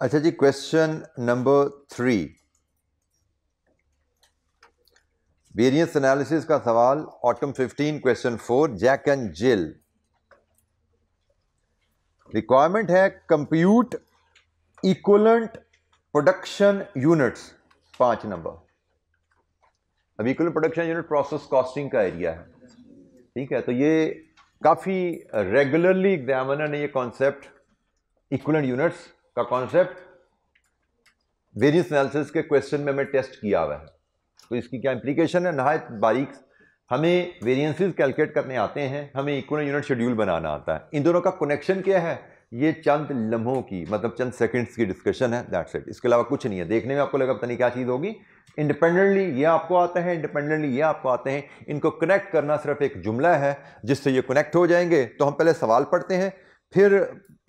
अच्छा जी, question number 3, variance analysis का सवाल, autumn 15, question 4, Jack and Jill. Requirement है compute equivalent production units, 5 number. अब equivalent production unit process costing का एरिया है, ठीक है। तो ये काफी रेगुलरली एग्जामिनर ने ये कॉन्सेप्ट इक्विवेलेंट यूनिट्स का कॉन्सेप्ट वेरिएंस एनालिसिस के क्वेश्चन में हमें टेस्ट किया हुआ है। तो इसकी क्या इंप्लीकेशन है, नहायत बारीक। हमें वेरिएंसेस कैलकुलेट करने आते हैं, हमें इक्विवेलेंट यूनिट शेड्यूल बनाना आता है। इन दोनों का कनेक्शन क्या है, ये चंद लम्हों की, मतलब चंद सेकंड्स की डिस्कशन है, दैट्स इट। इसके अलावा कुछ नहीं है। देखने में आपको लगा पता नहीं क्या चीज़ होगी, इंडिपेंडेंटली ये आपको आता है, इंडिपेंडेंटली ये आपको आते हैं। इनको कनेक्ट करना सिर्फ एक जुमला है जिससे ये कनेक्ट हो जाएंगे। तो हम पहले सवाल पढ़ते हैं, फिर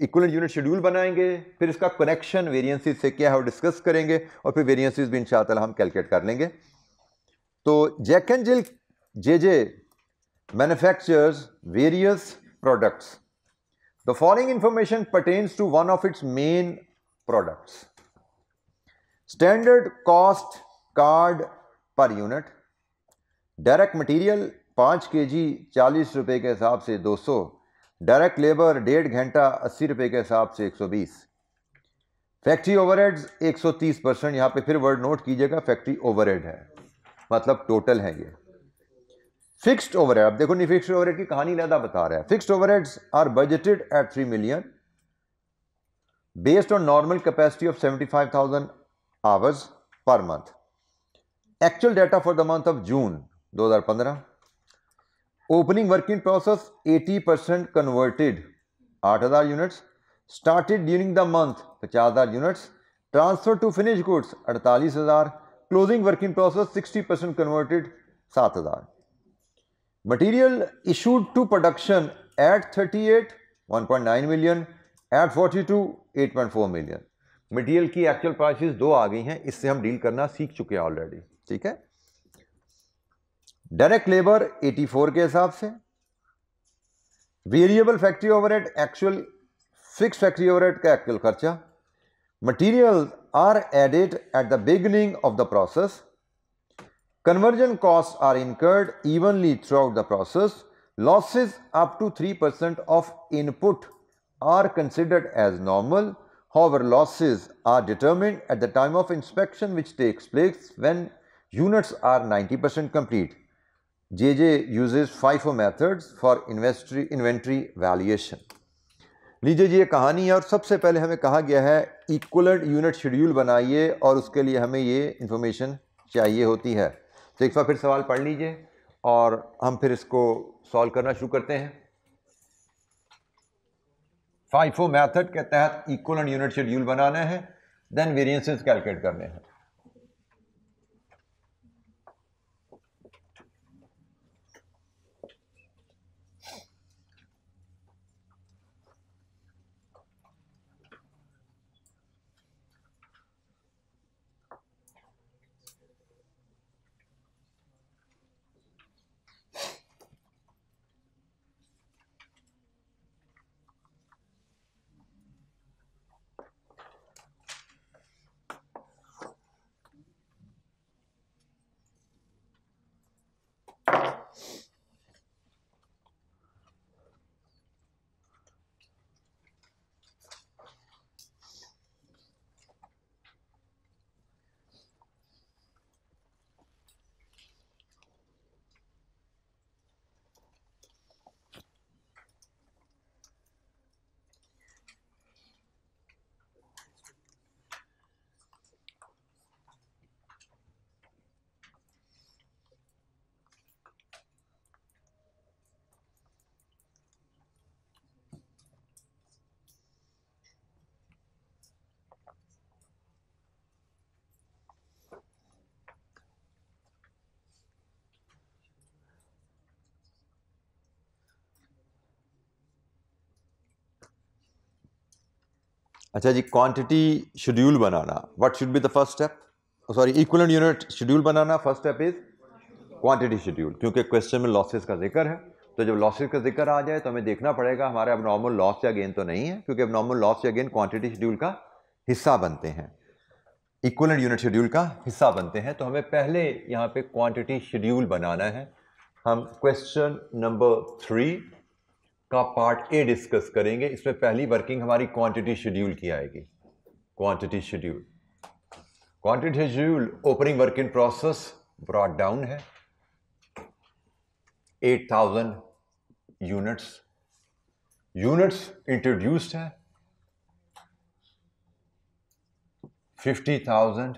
इक्विवेलेंट यूनिट शेड्यूल बनाएंगे, फिर इसका कनेक्शन वेरिएंसेस से क्या है वो डिस्कस करेंगे, और फिर वेरिएंसेस भी इंशाअल्लाह हम कैलकुलेट कर लेंगे। तो Jack and Jill JJ manufactures various products. The following information pertains to one of its main products. Standard cost card per unit. Direct material 5 kg 40 रुपए के हिसाब से 200। डायरेक्ट लेबर 1.5 घंटा 80 रुपए के हिसाब से 120। Factory overheads 130%। यहां पे फिर वर्ड नोट कीजिएगा, फैक्ट्री ओवरहेड है, मतलब टोटल है ये। फिक्स्ड ओवरहेड, अब देखो नहीं, फिक्स्ड ओवरहेड की कहानी लहदा बता रहा है। Fixed overheads are budgeted at 3 million based on normal capacity of 75,000 hours per month. Actual data for the month of June 2015। Opening working process 80% converted 8,000 units. Started during the month 50,000 units. Transfer to finish goods 48,000। Closing working process 60% converted 7,000। Material issued to production at 38 1.9 million, at 42 8.4 million। Material की actual prices 2 आ गई हैं, इससे हम deal करना सीख चुके हैं already, ठीक है। डायरेक्ट लेबर 84 के हिसाब से। Variable factory overhead actual, fix factory overhead का एक्चुअल खर्चा। Material are added at the beginning of the process. Conversion costs are incurred evenly throughout the process. Losses up to 3% of input are considered as normal. However, losses are determined at the time of inspection, which takes place when units are 90% complete. JJ uses FIFO methods for inventory valuation. लीजिए जी, ये कहानी है, और सबसे पहले हमें कहा गया है इक्विवेलेंट यूनिट शेड्यूल बनाइए, और उसके लिए हमें ये इंफॉर्मेशन चाहिए होती है। तो एक बार फिर सवाल पढ़ लीजिए और हम फिर इसको सॉल्व करना शुरू करते हैं। FIFO मेथड के तहत इक्विवेलेंट यूनिट शेड्यूल बनाना है, देन वेरिएंसेस कैलकुलेट करने हैं। अच्छा जी, क्वांटिटी शेड्यूल बनाना, what should be the first step? Sorry, equivalent unit schedule बनाना, first step is quantity schedule, क्योंकि क्वेश्चन में लॉसेस का जिक्र है। तो जब लॉसेस का जिक्र आ जाए तो हमें देखना पड़ेगा हमारे अब नॉर्मल लॉस या गेन तो नहीं है, क्योंकि अब नॉर्मल लॉस या गेन क्वांटिटी शेड्यूल का हिस्सा बनते हैं, इक्विवेलेंट यूनिट शेड्यूल का हिस्सा बनते हैं। तो हमें पहले यहाँ पे क्वांटिटी शेड्यूल बनाना है। हम क्वेश्चन नंबर 3 का पार्ट ए डिस्कस करेंगे। इसमें पहली वर्किंग हमारी क्वांटिटी शेड्यूल की आएगी। Quantity schedule, quantity schedule opening work in process brought down है 8000 यूनिट्स, यूनिट्स इंट्रोड्यूस्ड है 50,000,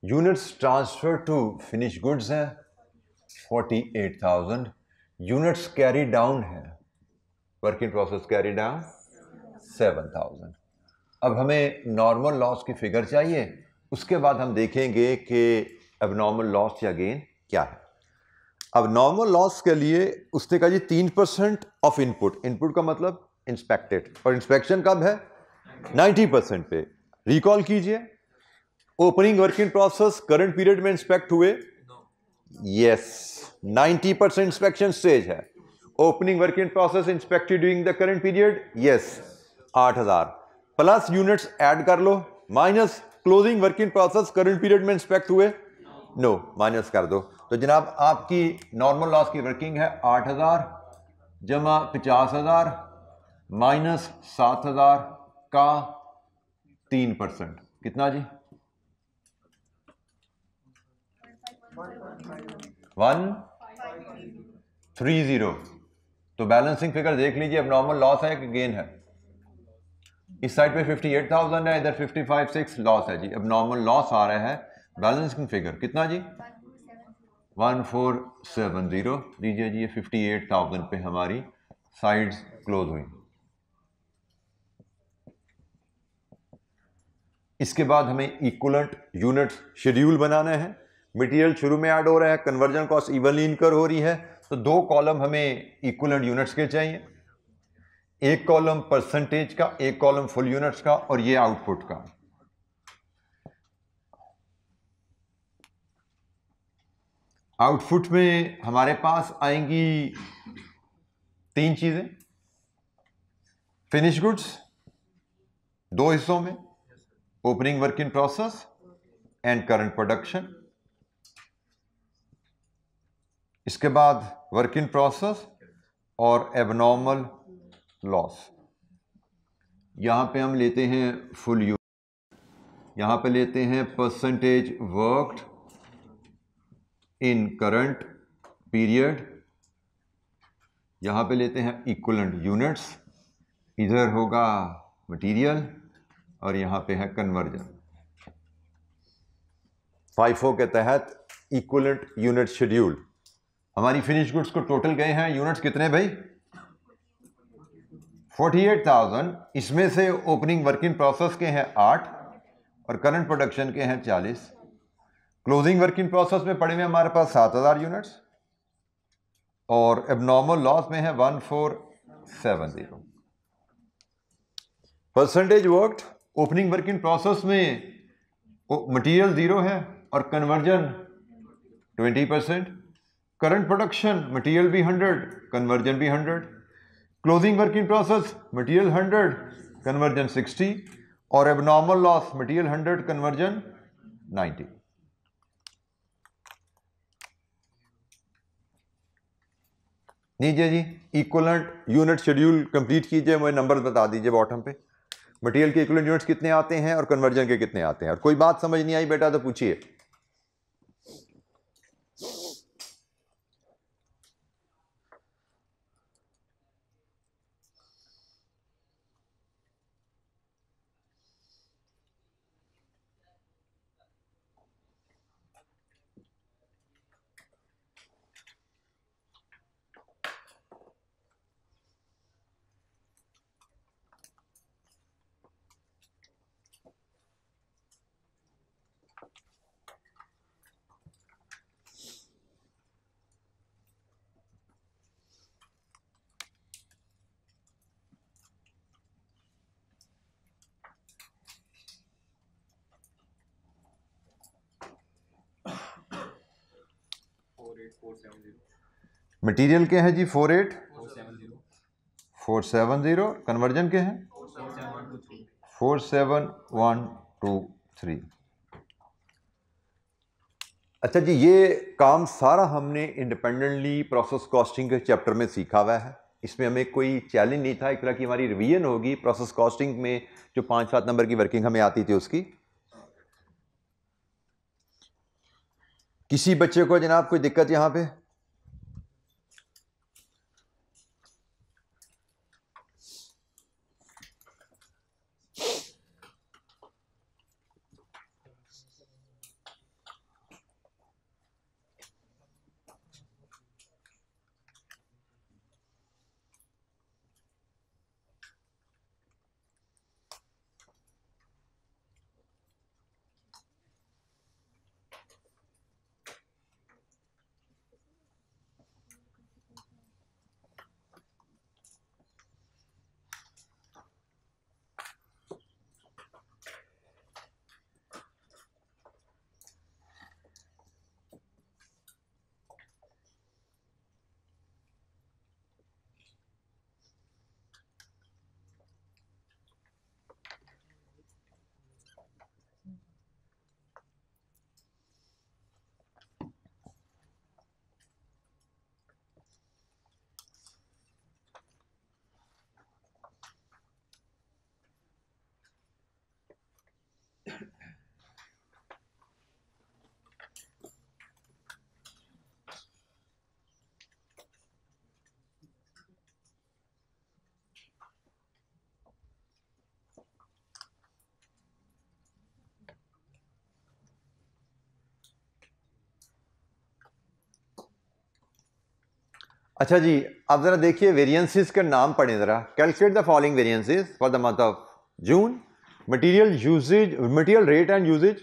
units transfer to finish goods है 48,000, यूनिट्स कैरी डाउन है, work in process carry down 7,000। अब हमें नॉर्मल लॉस की फिगर चाहिए, उसके बाद हम देखेंगे कि एबनॉर्मल लॉस या गेन क्या है। अब नॉर्मल लॉस के लिए उसने कहा जी 3% ऑफ इनपुट, इनपुट का मतलब इंस्पेक्टेड, और इंस्पेक्शन कब है 90% पे। रिकॉल कीजिए, opening work in process current period में इंस्पेक्ट हुए, यस 90% इंस्पेक्शन स्टेज है। Opening work in process inspected during the current period, yes 8000 plus units add कर लो, minus closing work in process current period में inspect हुए, no minus कर दो। तो जनाब आपकी नॉर्मल लॉस की वर्किंग है 8000 जमा 50,000 माइनस 7,000 का 3%, कितना जी 130। तो बैलेंसिंग फिगर देख लीजिए, अब नॉर्मल लॉस है कि गेन है। इस साइड पे 58,000 है, इधर 55,600 लॉस है जी। अब नॉर्मल लॉस आ रहा है, बैलेंसिंग फिगर कितना जी 1470 दीजिए जी। ये 58,000 पे हमारी साइड्स क्लोज हुई। इसके बाद हमें इक्विवेलेंट यूनिट शेड्यूल बनाना है। मटेरियल शुरू में ऐड हो रहा है, कन्वर्जन कॉस्ट इवनली इनकर हो रही है, तो दो कॉलम हमें इक्विवेलेंट यूनिट्स के चाहिए, एक कॉलम परसेंटेज का, एक कॉलम फुल यूनिट्स का, और ये आउटपुट का। आउटपुट में हमारे पास आएंगी 3 चीजें, फिनिश गुड्स 2 हिस्सों में, opening work in process and current production. इसके बाद वर्क इन प्रोसेस और एबनॉर्मल लॉस। यहां पे हम लेते हैं फुल यूनिट, यहां पे लेते हैं percentage worked in current period, यहां पे लेते हैं इक्विवेलेंट यूनिट्स, इधर होगा मटेरियल और यहां पे है कन्वर्जन। FIFO के तहत इक्विवेलेंट यूनिट शेड्यूल। हमारी फिनिश गुड्स को टोटल गए हैं यूनिट्स कितने भाई 48,000, इसमें से ओपनिंग वर्क इन प्रोसेस के हैं 8 और करंट प्रोडक्शन के हैं 40। क्लोजिंग वर्क इन प्रोसेस में पड़े हुए हमारे पास 7,000 यूनिट्स और एबनॉर्मल लॉस में है 1470। Percentage worked opening work in process में मटेरियल 0 है और कन्वर्जन 20%, करंट प्रोडक्शन मटेरियल भी 100, कन्वर्जन भी 100, closing work in process material 100, conversion 60 और एबनॉर्मल लॉस मटेरियल 100, कन्वर्जन 90। नीचे जी इक्विवेलेंट यूनिट शेड्यूल कंप्लीट कीजिए, मुझे नंबर बता दीजिए बॉटम पे। मटेरियल के इक्विवेलेंट यूनिट्स कितने आते हैं और कन्वर्जन के कितने आते हैं। और कोई बात समझ नहीं आई बेटा तो पूछिए। मटेरियल के हैं जी 48470, कन्वर्जन के हैं 47,1,2,3। अच्छा जी, ये काम सारा हमने इंडिपेंडेंटली प्रोसेस कॉस्टिंग के चैप्टर में सीखा हुआ है। इसमें हमें कोई चैलेंज नहीं था, एक तरह की हमारी रिवीजन होगी प्रोसेस कॉस्टिंग में जो 5-7 नंबर की वर्किंग हमें आती थी उसकी। किसी बच्चे को जनाब कोई दिक्कत यहां पे? अच्छा जी, अब जरा देखिए वेरिएंसेस के नाम पढ़ें जरा। Calculate the following variances for the month of June. Material usage, material rate and usage,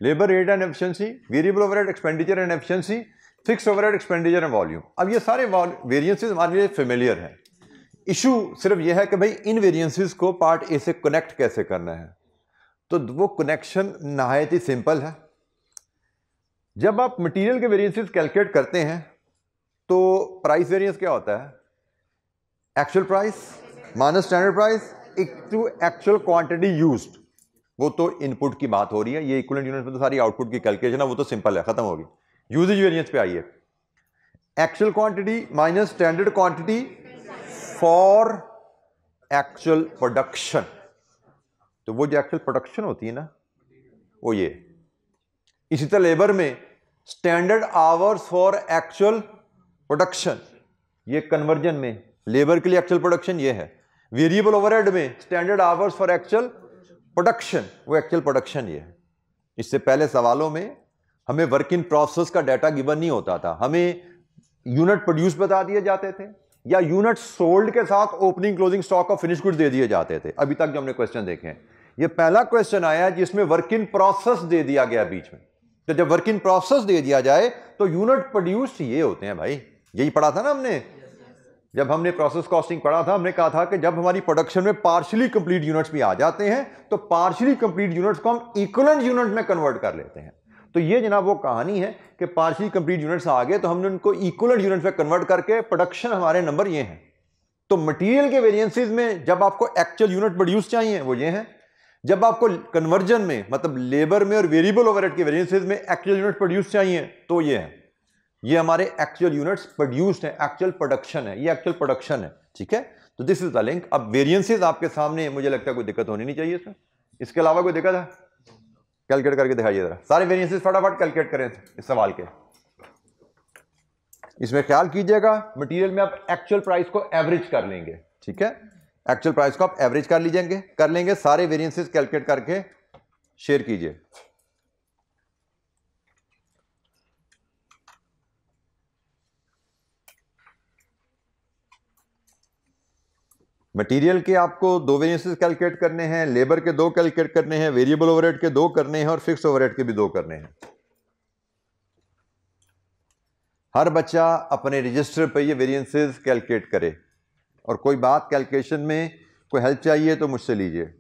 labour rate and efficiency, variable overhead expenditure and efficiency, fixed overhead expenditure and volume. अब ये सारे वेरिएंसेस हमारे लिए familiar हैं। Issue सिर्फ यह है कि भाई इन वेरिएंसेस को पार्ट ए से कनेक्ट कैसे करना है। तो वो कनेक्शन नहायत ही सिंपल है। जब आप मटेरियल के वेरिएंसेस कैलकुलेट करते हैं तो प्राइस वेरिएंस क्या होता है? Actual price minus standard price to actual quantity used. वो तो इनपुट की बात हो रही है, ये इक्विवेलेंट यूनिट में तो सारी आउटपुट की कैलकुलेशन है, वो तो सिंपल है, खत्म होगी। यूजेज वेरिएंस पे आइए। Actual quantity minus standard quantity for actual production. तो वो जो एक्चुअल प्रोडक्शन होती है ना, वो ये। इसी तरह लेबर में standard hours for actual production, ये कन्वर्जन में लेबर के लिए एक्चुअल प्रोडक्शन ये है। वेरिएबल ओवरहेड में standard hours for actual production, वो एक्चुअल प्रोडक्शन ये है। इससे पहले सवालों में हमें वर्क इन प्रोसेस का डाटा गिवन नहीं होता था, हमें यूनिट प्रोड्यूस बता दिए जाते थे या यूनिट सोल्ड के साथ opening closing stock of finish good they दिए जाते थे। अभी तक जो हमने क्वेश्चन देखे हैं, ये पहला क्वेश्चन आया जिसमें वर्क इन प्रोसेस दे दिया गया बीच में। तो जब वर्क इन प्रोसेस दे दिया जाए तो यूनिट प्रोड्यूस्ड ये होते हैं भाई, यही पढ़ा था ना हमने। जब हमने प्रोसेस कॉस्टिंग पढ़ा था, हमने कहा था कि जब हमारी प्रोडक्शन में पार्शियली कंप्लीट यूनिट्स भी आ जाते हैं तो पार्शियली कंप्लीट यूनिट्स को हम इक्विवेलेंट यूनिट में कन्वर्ट कर लेते हैं। तो ये जनाब वो कहानी है कि पार्शियली कंप्लीट यूनिट्स आ गए तो हमने उनको इक्विवेलेंट यूनिट में कन्वर्ट करके प्रोडक्शन हमारे नंबर ये हैं। तो मटेरियल के वेरिएंसेस में जब आपको एक्चुअल यूनिट प्रोड्यूस चाहिए वो ये हैं। जब आपको कन्वर्जन में मतलब लेबर में और वेरिएबल ओवरहेड के वेरिएंसेस में एक्चुअल यूनिट प्रोड्यूस चाहिए तो ये है। ये हमारे एक्चुअल यूनिट्स प्रोड्यूस्ड है, एक्चुअल प्रोडक्शन है, ये एक्चुअल प्रोडक्शन है, ठीक है। तो दिस इज द लिंक। अब वेरिएंसेस आपके सामने, मुझे लगता है कोई दिक्कत होनी नहीं चाहिए इसमें। इसके अलावा कोई दिक्कत है? कैलकुलेट करके दिखाइए जरा, सारे वेरिएंसेस फटाफट कैलकुलेट करें इस सवाल के। इसमें ख्याल कीजिएगा मटेरियल में आप एक्चुअल प्राइस को एवरेज कर लेंगे, ठीक है। एक्चुअल प्राइस को आप एवरेज कर लेंगे सारे वेरिएंसेस कैलकुलेट करके शेयर कीजिए। मटेरियल के आपको 2 वेरिएंसेस कैलकुलेट करने हैं, लेबर के 2 कैलकुलेट करने हैं, वेरिएबल ओवरहेड के 2 करने हैं और फिक्स्ड ओवरहेड के भी 2 करने हैं। हर बच्चा अपने रजिस्टर पर ये वेरिएंसेस कैलकुलेट करे और कोई बात कैलकुलेशन में कोई हेल्प चाहिए तो मुझसे लीजिए।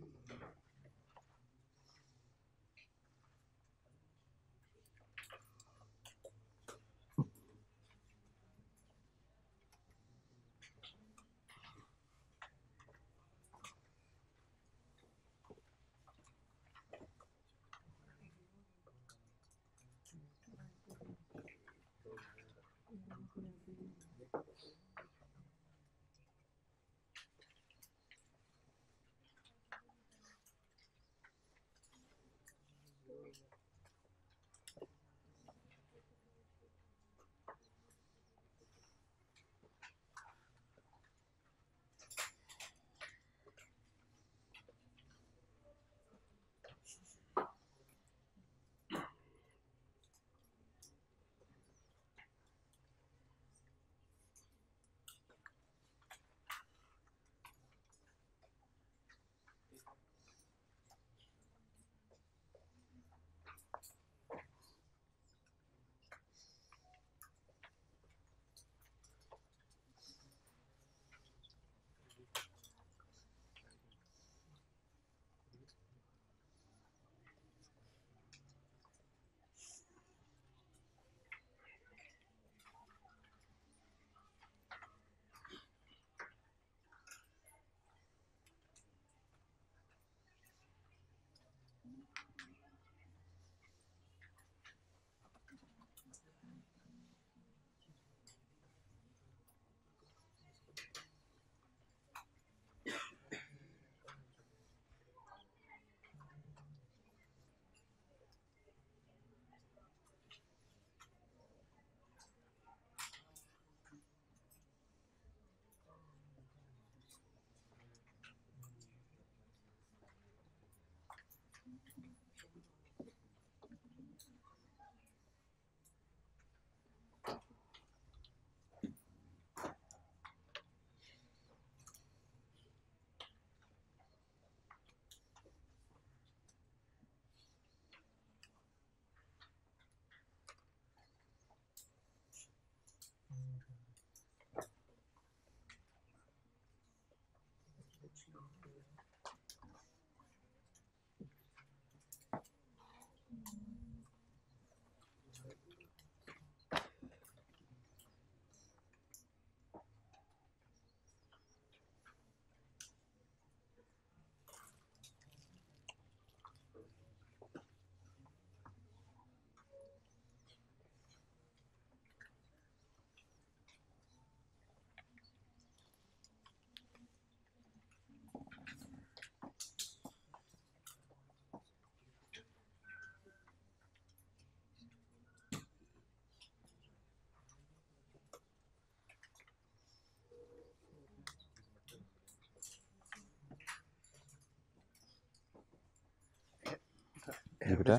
बेटा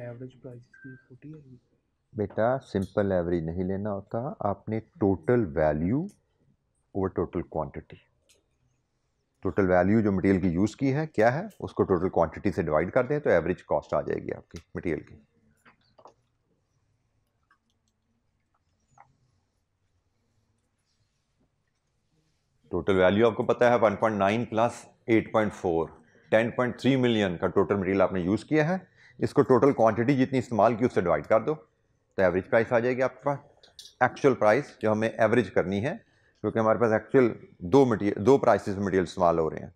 एवरेज प्राइस की 40 है। बेटा सिंपल एवरेज नहीं लेना होता, आपने total value over total quantity, total value जो मटेरियल की यूज़ की है क्या है उसको टोटल क्वांटिटी से डिवाइड कर दें तो एवरेज कॉस्ट आ जाएगी आपकी मटेरियल की। टोटल वैल्यू आपको पता है 1.9 प्लस 8.4 10.3 मिलियन का टोटल मटेरियल आपने यूज़ किया है, इसको टोटल क्वांटिटी जितनी इस्तेमाल की उससे डिवाइड कर दो तो एवरेज प्राइस आ जाएगी आपके पास। एक्चुअल प्राइस जो हमें एवरेज करनी है क्योंकि हमारे पास एक्चुअल दो प्राइसेस मटेरियल इस्तेमाल हो रहे हैं।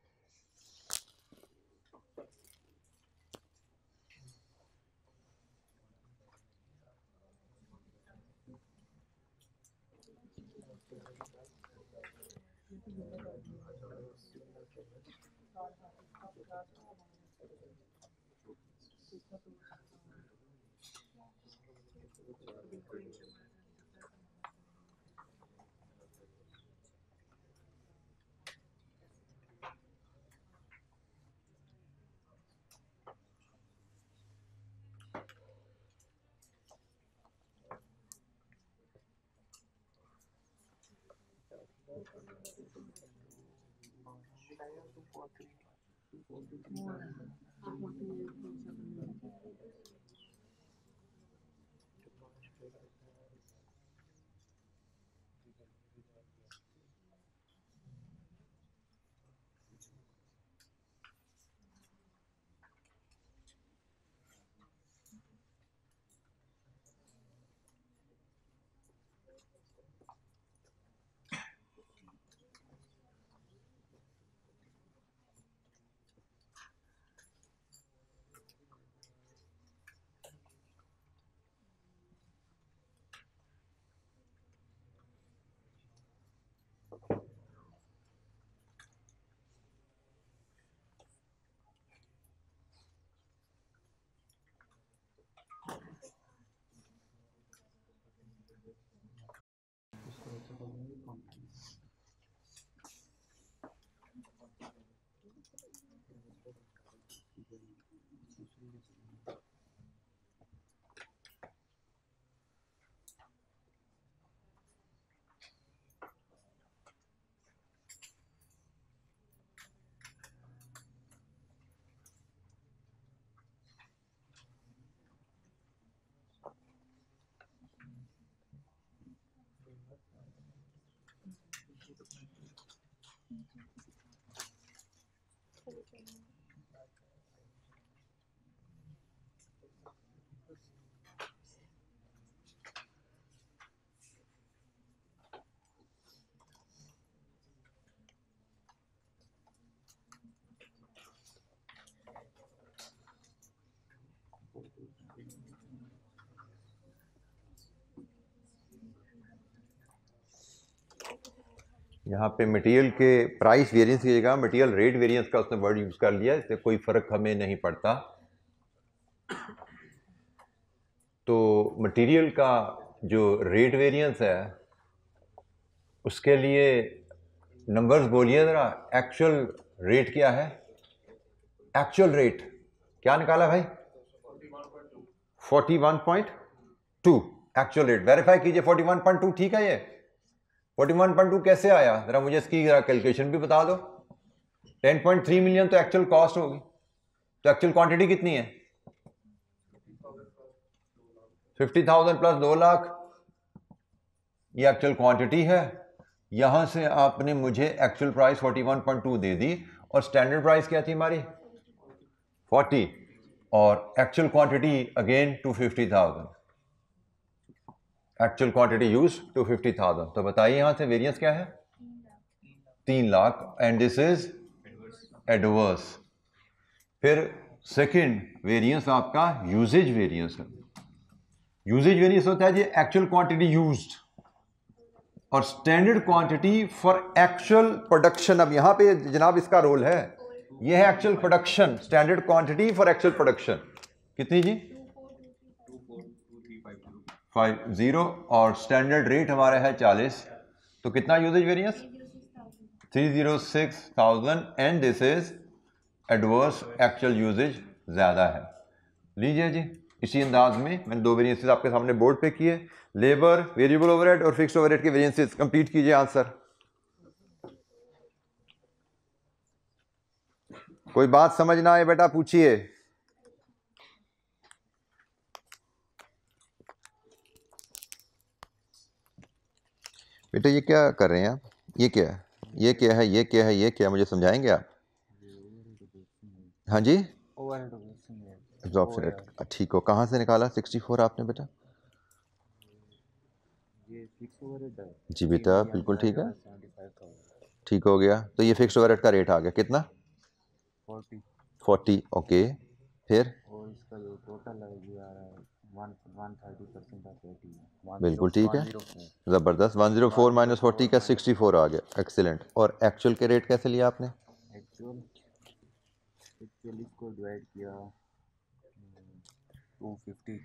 यहाँ पे मटेरियल के प्राइस वेरिएंस की जगह मटेरियल रेट वेरिएंस का उसने वर्ड यूज़ कर लिया, इससे कोई फ़र्क हमें नहीं पड़ता। तो मटेरियल का जो रेट वेरिएंस है उसके लिए नंबर्स बोलिए ज़रा। एक्चुअल रेट क्या है? एक्चुअल रेट क्या निकाला भाई? 41.2 एक्चुअल रेट। वेरीफाई कीजिए 41.2 ठीक है। ये 41.2 कैसे आया? ज़रा मुझे इसकी कैलकुलेशन भी बता दो। 10.3 मिलियन तो एक्चुअल कॉस्ट होगी, तो एक्चुअल क्वांटिटी कितनी है? 50,000 प्लस 2 लाख, ये एक्चुअल क्वांटिटी है। यहां से आपने मुझे एक्चुअल प्राइस 41.2 दे दी और स्टैंडर्ड प्राइस क्या थी हमारी 40 और actual quantity again 250,000, actual quantity use 250,000। तो बताइए यहां से वेरिएंस क्या है 3 lakh and this is adverse. फिर सेकंड वेरिएंस आपका यूजेज वेरिएंस है। यूजेज वेरिएंस होता है जी एक्चुअल क्वांटिटी यूज्ड और standard quantity for actual production. अब यहां पे जनाब इसका रोल है, ये है actual production, standard quantity for actual production कितनी जी 50 और स्टैंडर्ड रेट हमारा है 40। तो कितना usage variance 306,000 and this is adverse, actual usage ज्यादा है। लीजिए जी इसी अंदाज में मैंने 2 वेरिएंसेस आपके सामने बोर्ड पे किए, लेबर, वेरिएबल ओवरहेड और फिक्स्ड ओवरहेड के वेरिएंसेस। कंप्लीट कीजिए आंसर। कोई बात समझ ना आए बेटा पूछिए। बेटा ये क्या कर रहे हैं आप, ये क्या है, ये क्या है, ये क्या है, ये क्या है, मुझे समझाएंगे आप? हाँ जी एब्जॉर्प्शन रेट ठीक हो, कहाँ से निकाला 64 आपने बेटा? जी बेटा बिल्कुल ठीक है, ठीक हो गया। तो ये फिक्स्ड ओवरहेड का रेट आ गया कितना 40 ओके। फिर और इसका जो टोटल है ये आ रहा है 130% ऑफ 80 बिल्कुल ठीक है, ज़बरदस्त। 104 माइनस 40 का 64 आ गया, एक्सीलेंट। और एक्चुअल के रेट कैसे लिया आपने? एक्चुअल इसको डिवाइड किया 250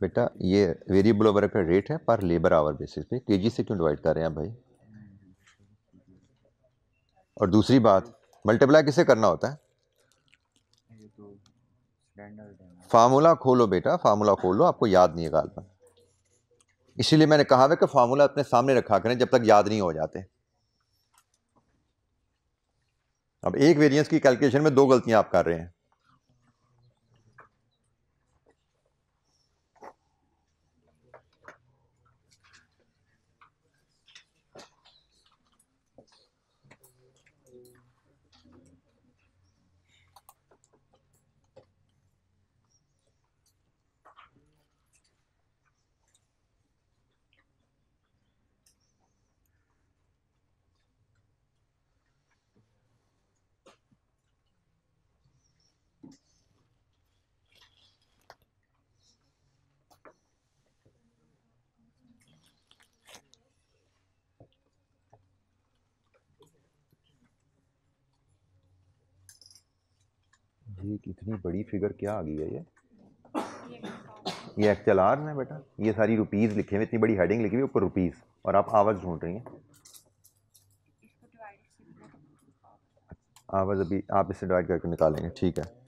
बेटा ये वेरिएबल ओवरहेड का रेट है पर लेबर आवर बेसिस पे, केजी से क्यों डिवाइड कर रहे हैं भाई? और दूसरी बात मल्टीप्लाई किसे करना होता है? ये तो स्टैंडर्ड है। फार्मूला खोलो बेटा, फार्मूला खोलो, आपको याद नहीं है गालबन, इसीलिए मैंने कहा है कि फार्मूला अपने सामने रखा करें जब तक याद नहीं हो जाते। अब एक वेरिएंस की कैलकुलेशन में 2 गलतियां आप कर रहे हैं। ये कितनी बड़ी फिगर क्या आ गई है ये एक्चुअल आर है बेटा, ये सारी रुपीस लिखे हुए, इतनी बड़ी हेडिंग लिखी हुई ऊपर रुपीस, और आप आवर्स ढूंढ रही हैं। आवर्स अभी आप इससे डिवाइड करके निकालेंगे, ठीक है।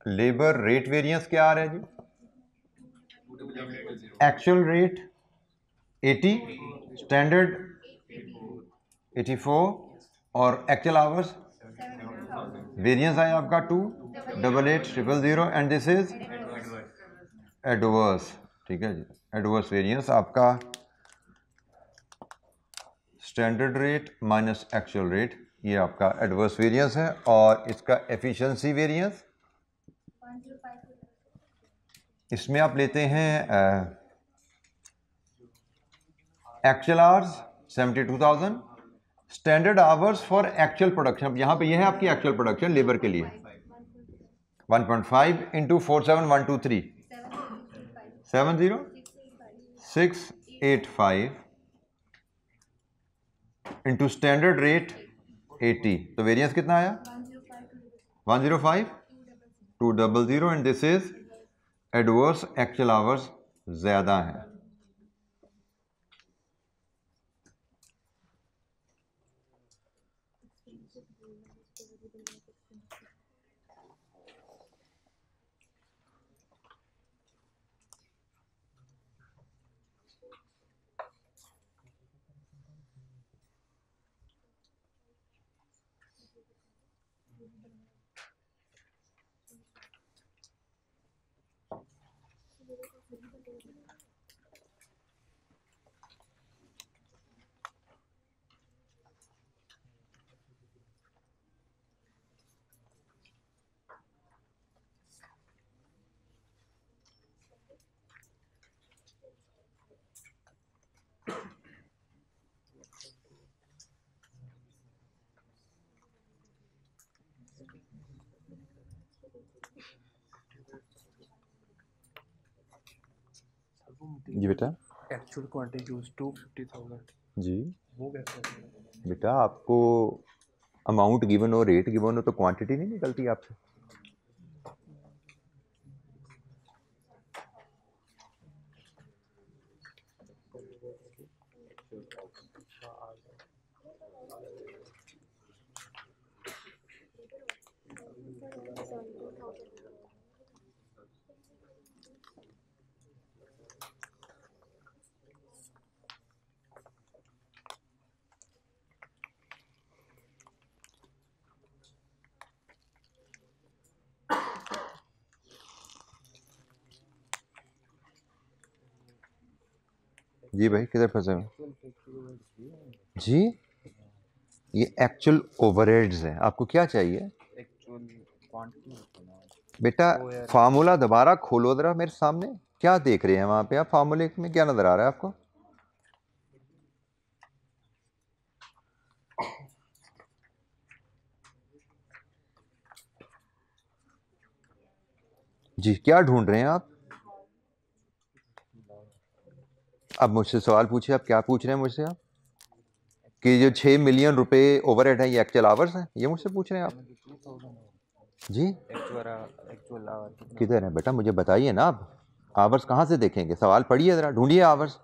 लेबर रेट वेरिएंस क्या आ रहा है जी? एक्चुअल रेट 80, स्टैंडर्ड 84 और एक्चुअल आवर्स वेरिएंस आया आपका 288,000 एंड दिस इज एडवर्स, ठीक है जी। एडवर्स वेरिएंस आपका standard rate minus actual rate, ये आपका एडवर्स वेरिएंस है। और इसका एफिशिएंसी वेरिएंस इसमें आप लेते हैं actual hours 72,000 standard hours for actual production, यहाँ पे ये है आपकी एक्चुअल प्रोडक्शन लेबर के लिए 1.5 इंटू 47123 70685 इंटू स्टैंडर्ड रेट 80, तो वेरिएंस कितना आया 105 200 and this is adverse actual hours ज्यादा है। जी बेटा, एक्चुअल क्वांटिटी यूज 250,000 जी वो कैसे होगा? बेटा, आपको अमाउंट गिवन हो, रेट गिवन हो, तो क्वांटिटी नहीं निकलती आपसे। जी भाई, किधर फंसे हो जी? ये एक्चुअल ओवरहेड्स है, आपको क्या चाहिए एक्चुअल क्वांटिटी बेटा? फार्मूला दोबारा खोलो जरा मेरे सामने, क्या देख रहे हैं वहां पे आप? फार्मूले में क्या नजर आ रहा है आपको? जी, क्या ढूंढ रहे हैं आप? अब मुझसे सवाल पूछिए, आप क्या पूछ रहे हैं मुझसे? आप कि जो 6 मिलियन रुपए ओवरहेड है ये एक्चुअल आवर्स हैं, ये मुझसे पूछ रहे हैं आप? जी एक्चुअल आवर किधर है बेटा, मुझे बताइए ना। आप आवर्स कहाँ से देखेंगे? सवाल पढ़िए जरा, ढूंढिए आवर्स।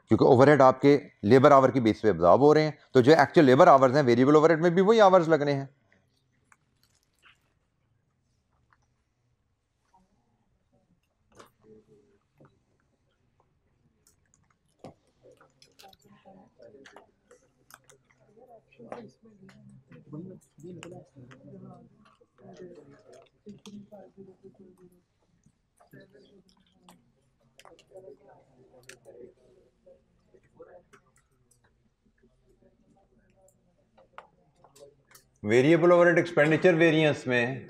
क्योंकि ओवरहेड आपके लेबर आवर की बेस पे ऑब्जॉर्व हो रहे हैं, तो जो एक्चुअल लेबर आवर्स हैं वेरिएबल ओवरहेड में भी वही आवर्स लगने हैं। वेरिएबल ओवरहेड एक्सपेंडिचर वेरिएंस में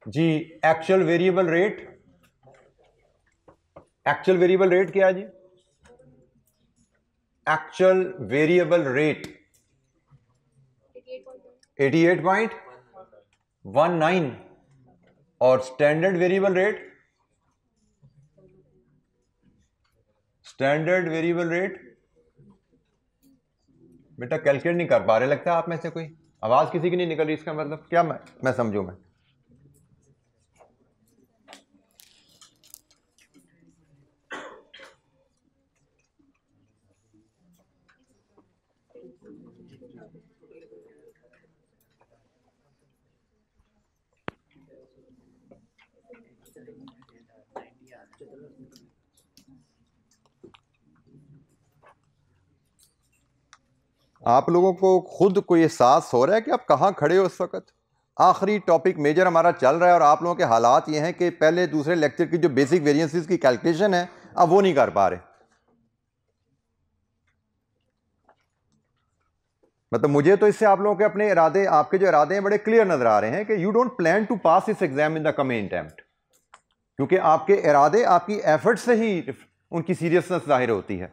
जी actual variable rate, actual variable rate क्या है जी? एक्चुअल वेरिएबल रेट 88.19 और standard variable rate, standard variable rate बेटा कैलकुलेट नहीं कर पा रहे लगता है आप में से कोई। आवाज किसी की नहीं निकल रही, इसका मतलब क्या? मैं समझू मैं आप लोगों को खुद को एहसास हो रहा है कि आप कहां खड़े हो इस वक्त? आखिरी टॉपिक मेजर हमारा चल रहा है और आप लोगों के हालात ये हैं कि पहले दूसरे लेक्चर की जो बेसिक वेरिएंसेस की कैलकुलेशन है आप वो नहीं कर पा रहे। मतलब मुझे तो इससे आप लोगों के अपने इरादे, आपके जो इरादे हैं बड़े क्लियर नजर आ रहे हैं कि you don't plan to pass this exam in the coming attempt, क्योंकि आपके इरादे आपकी एफर्ट से ही उनकी सीरियसनेस जाहिर होती है।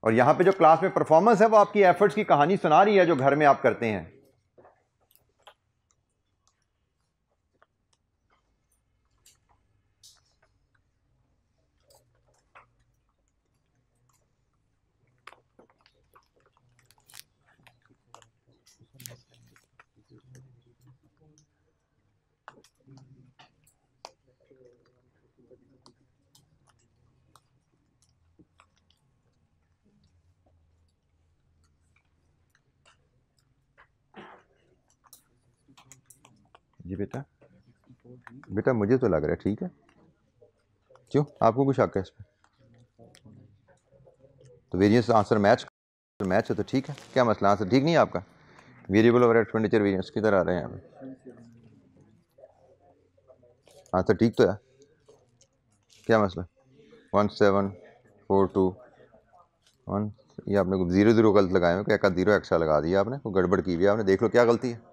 और यहां पे जो क्लास में परफॉर्मेंस है वो आपकी एफर्ट्स की कहानी सुना रही है जो घर में आप करते हैं। जी बेटा, बेटा मुझे तो लग रहा है ठीक है। क्यों, आपको कुछ शक है इस पर? तो वेरिएंस आंसर मैच है तो ठीक है, क्या मसला? आंसर ठीक नहीं है आपका? वेरिएबल ओवर एक्सपेंडिचर वेरिएंस किधर आ रहे हैं यहाँ पे? आंसर ठीक तो है, क्या मसला? 1742 ये आपने 0 गलत लगाए हैं, क्या 0 एक्स्ट्रा लगा दिया आपने, कोई गड़बड़ की हुई है आपने, देख लो क्या गलती है।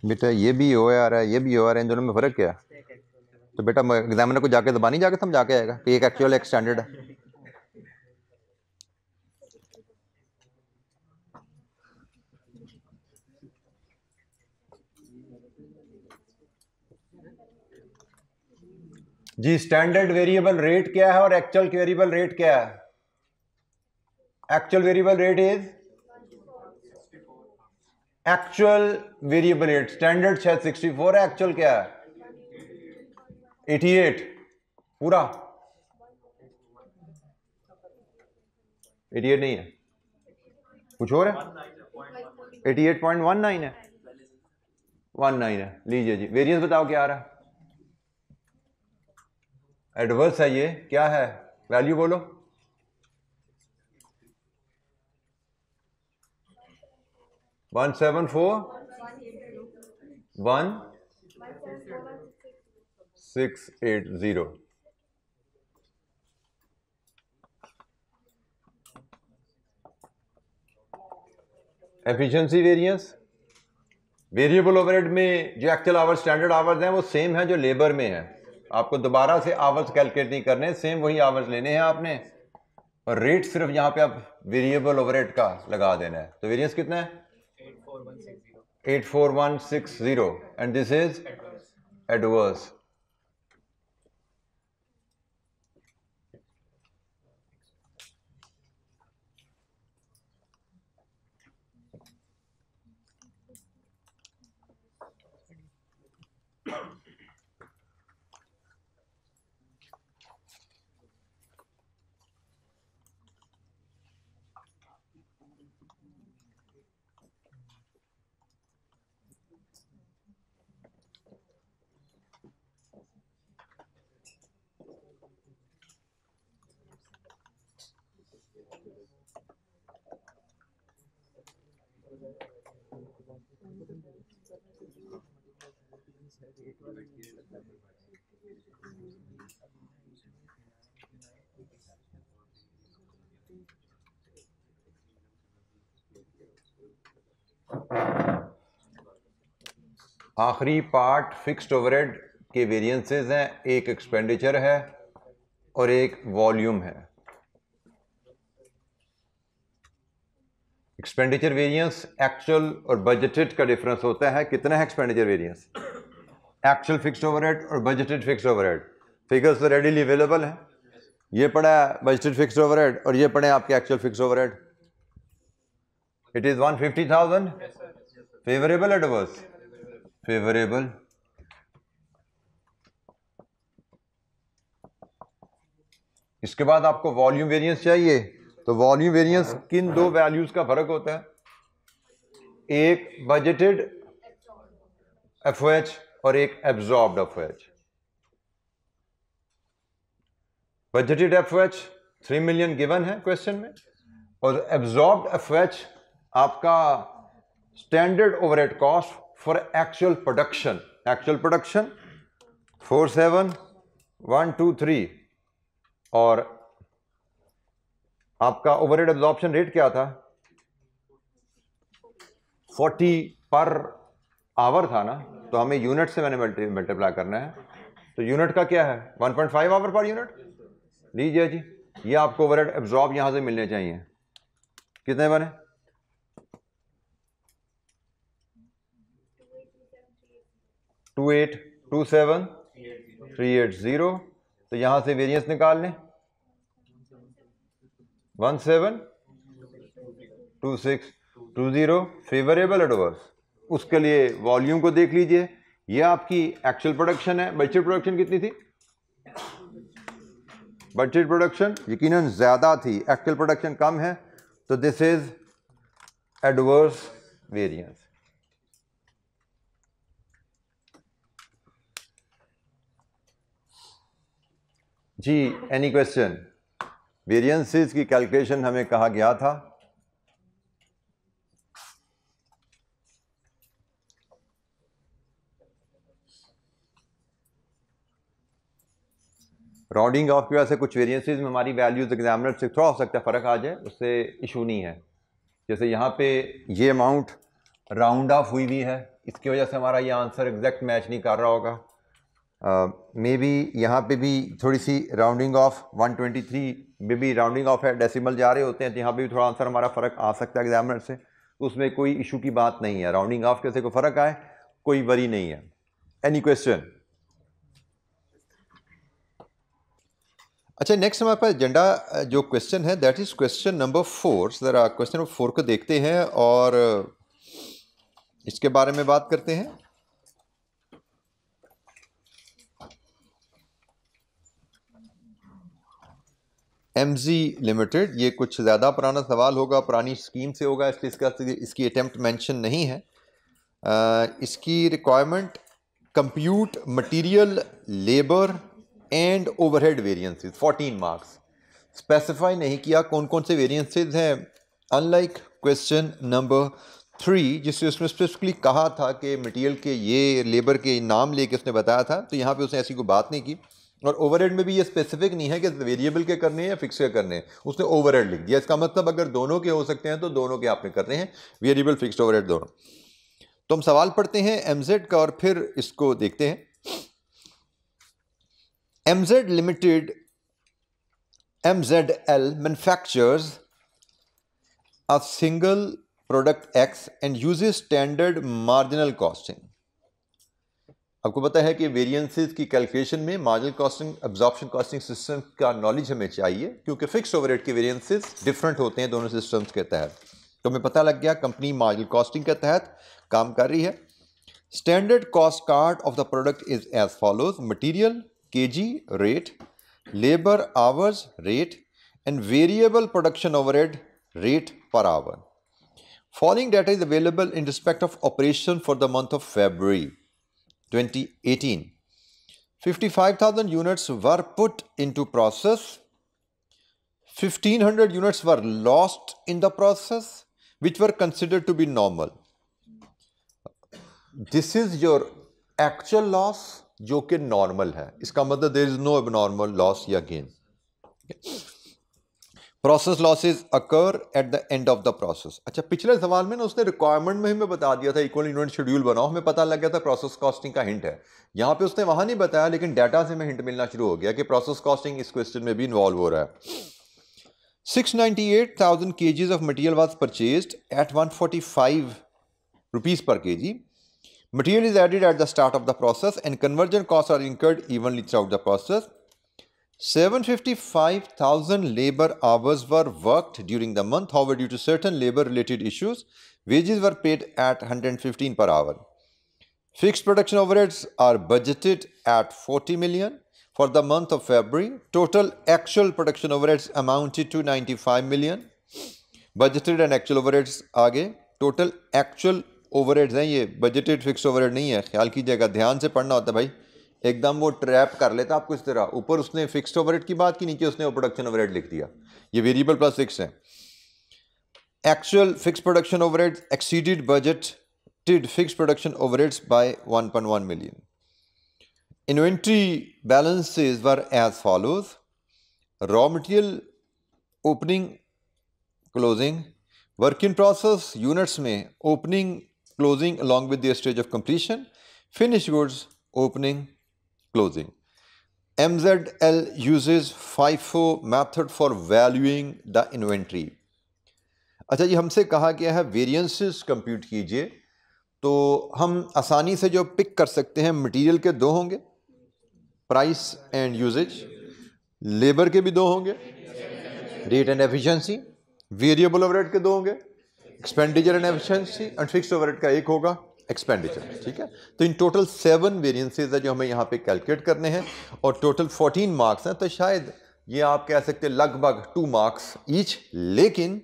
बेटा ये भी ओ आ रहा है, ये भी ओ आ रहा है, इन दोनों में फर्क क्या है? तो बेटा एग्जामिनर को जाके दबानी जाके समझा के आएगा कि एक एक्चुअल एक स्टैंडर्ड है। जी स्टैंडर्ड वेरिएबल रेट क्या है और एक्चुअल वेरिएबल रेट क्या है? Actual variable rate is actual variable rate, standard शायद 64 है, एक्चुअल क्या है? 88 पूरा 88 नहीं है, कुछ और है, 88.19 है, 19 है। लीजिए जी वेरिएंस बताओ क्या आ रहा है? एडवर्स है, ये क्या है? वैल्यू बोलो। One 680 efficiency variance. Variable overhead में जो एक्चुअल आवर्स स्टैंडर्ड आवर्स हैं वो सेम है जो लेबर में है, आपको दोबारा से आवर्स कैलकुलेट नहीं करने, सेम वही आवर्स लेने हैं आपने, और रेट सिर्फ यहां पे आप वेरिएबल ओवरहेड का लगा देना है। तो वेरिएंस कितना है? 84160 एंड दिस इज एडवर्स। आखिरी पार्ट फिक्स्ड ओवरहेड के वेरिएंसेस हैं, एक एक्सपेंडिचर है और एक वॉल्यूम है। एक्सपेंडिचर वेरिएंस एक्चुअल और बजटेड का डिफरेंस होता है। कितना है expenditure variance? Actual fixed overhead और बजटेड फिक्स्ड ओवरहेड। फिगर्स तो रेडीली अवेलेबल है, ये पड़ा है बजटेड फिक्स्ड ओवरहेड और ये पड़े आपके actual fixed overhead. It is 150,000 favourable adverse? Favourable. इसके बाद आपको वॉल्यूम वेरिएंस चाहिए, तो वॉल्यूम वेरिएंस किन दो वैल्यूज का फर्क होता है? एक बजटेड एफओएच और एक absorbed FOH. Budgeted FOH 3 million given है क्वेश्चन में, और एब्जॉर्ब्ड एफओएच आपका standard overhead cost for actual production. Actual production 47123, और आपका ओवरहेड एब्जॉर्प्शन रेट क्या था? 40 पर आवर था ना, तो हमें यूनिट से मैंने मल्टीप्लाई करना है, तो यूनिट का क्या है? 1.5 आवर पर यूनिट। लीजिए जी, ये आपको ओवरहेड एब्जॉर्ब यहां से मिलने चाहिए। कितने बने? 2827,380। तो यहां से वेरिएंस निकाल लें, 172620। फेवरेबल एडवर्स, उसके लिए वॉल्यूम को देख लीजिए। ये आपकी एक्चुअल प्रोडक्शन है। बजटेड प्रोडक्शन कितनी थी? बजटेड प्रोडक्शन यकीनन ज्यादा थी, एक्चुअल प्रोडक्शन कम है, तो दिस इज एडवर्स वेरिएंस। जी, एनी क्वेश्चन? वेरिएंसेस की कैलकुलेशन हमें कहा गया था राउंडिंग ऑफ की वजह से कुछ वेरिएंसेस में हमारी वैल्यूज एग्जामिनर से थोड़ा हो सकता है फ़र्क आ जाए, उससे इशू नहीं है। जैसे यहाँ पे ये अमाउंट राउंड ऑफ हुई भी है, इसकी वजह से हमारा ये आंसर एग्जैक्ट मैच नहीं कर रहा होगा। मे बी यहाँ पे भी थोड़ी सी राउंडिंग ऑफ 123 में भी राउंडिंग ऑफ है, डेसिमल जा रहे होते हैं, तो यहाँ पे भी थोड़ा आंसर हमारा फ़र्क आ सकता है एग्जामिनर से, तो उसमें कोई इशू की बात नहीं है। राउंडिंग ऑफ कैसे को फ़र्क आए, कोई वरी नहीं है। Any question? अच्छा, नेक्स्ट हमारे पास एजेंडा जो क्वेश्चन है दैट इज क्वेश्चन नंबर 4। ज़रा क्वेश्चन नंबर 4 को देखते हैं और इसके बारे में बात करते हैं। एमजी लिमिटेड, ये कुछ ज़्यादा पुराना सवाल होगा, पुरानी स्कीम से होगा, इसलिए इसकी अटेम्प्ट मेंशन नहीं है। इसकी requirement compute material, labour and overhead variances, 14 marks. Specify नहीं किया कौन कौन से वेरिएंसेस हैं, अनलाइक क्वेश्चन नंबर 3 जिससे उसमें स्पेसिफिकली कहा था कि मटेरियल के ये लेबर के नाम लेके उसने बताया था, तो यहाँ पे उसने ऐसी कोई बात नहीं की। और ओवरहेड में भी ये स्पेसिफिक नहीं है कि वेरिएबल के करने हैं या फिक्स के करने हैं, उसने ओवरहेड लिख दिया। इसका मतलब अगर दोनों के हो सकते हैं तो दोनों के आपने करने हैं, वेरिएबल, फिक्स्ड, ओवरहेड दोनों। तो हम सवाल पढ़ते हैं एमजेड का और फिर इसको देखते हैं। MZ Limited, MZL manufactures a single product X and uses standard marginal costing। आपको पता है कि वेरिएंसेस की कैलकुलेशन में marginal costing, absorption costing system का नॉलेज हमें चाहिए, क्योंकि फिक्स्ड ओवरहेड के वेरिएंसेस डिफरेंट होते हैं दोनों सिस्टम्स के तहत। तो हमें पता लग गया कंपनी मार्जिनल कॉस्टिंग के तहत काम कर रही है। Standard cost card of the product is as follows: material kg rate, labor hours rate, and variable production overhead rate per hour. Following data is available in respect of operation for the month of February 2018. 55,000 units were put into process. 1,500 units were lost in the process, which were considered to be normal. This is your actual loss, जो कि normal है। इसका मतलब there is no abnormal loss या गेन। Process losses occur at the end of the process. अच्छा, पिछले सवाल में ना उसने रिक्वायरमेंट में हमें बता दिया था इक्वल यूनिट शेड्यूल बनाओ, हमें पता लग गया था प्रोसेस कॉस्टिंग का हिंट है। यहाँ पे उसने वहां नहीं बताया, लेकिन डाटा से हमें हिंट मिलना शुरू हो गया कि प्रोसेस कॉस्टिंग इस क्वेश्चन में भी इन्वॉल्व हो रहा है। 698,000 kgs of material was purchased at 145 rupees per kg. Material is added at the start of the process and conversion costs are incurred evenly throughout the process. 755,000 labor hours were worked during the month. However, due to certain labor related issues, wages were paid at 115 per hour. Fixed production overheads are budgeted at 40 million. For the month of February, total actual production overheads amounted to 95 million. Budgeted and actual overheads आगे. Total actual overheads हैं ये, budgeted fixed overhead नहीं है. ख्याल कीजिएगा, ध्यान से पढ़ना होता है भाई. एकदम वो ट्रैप कर लेता आपको इस तरह. ऊपर उसने फिक्स्ड ओवरहेड की बात की, नीचे उसने वो प्रोडक्शन ओवरहेड लिख दिया. ये वेरिएबल प्लस फिक्स है. Actual fixed production overheads exceeded budgeted fixed production overheads by 1.1 million. Inventory balances were as follows. Raw material opening closing, work in process units में opening closing along with their stage of completion, finished goods opening closing. MZL uses FIFO method for valuing the inventory. अच्छा जी, हमसे कहा गया है variances compute कीजिए, तो हम आसानी से जो पिक कर सकते हैं, मटेरियल के दो होंगे, प्राइस एंड यूजेज, लेबर के भी दो होंगे, rate and efficiency, variable overhead के दो होंगे, expenditure and efficiency, and fixed overhead का एक होगा एक्सपेंडिचर. ठीक है, तो इन टोटल 7 वेरिएंसेस है जो हमें यहाँ पे कैलकुलेट करने हैं, और टोटल 14 मार्क्स हैं. तो शायद ये आप कह सकते हैं लगभग 2 मार्क्स ईच. लेकिन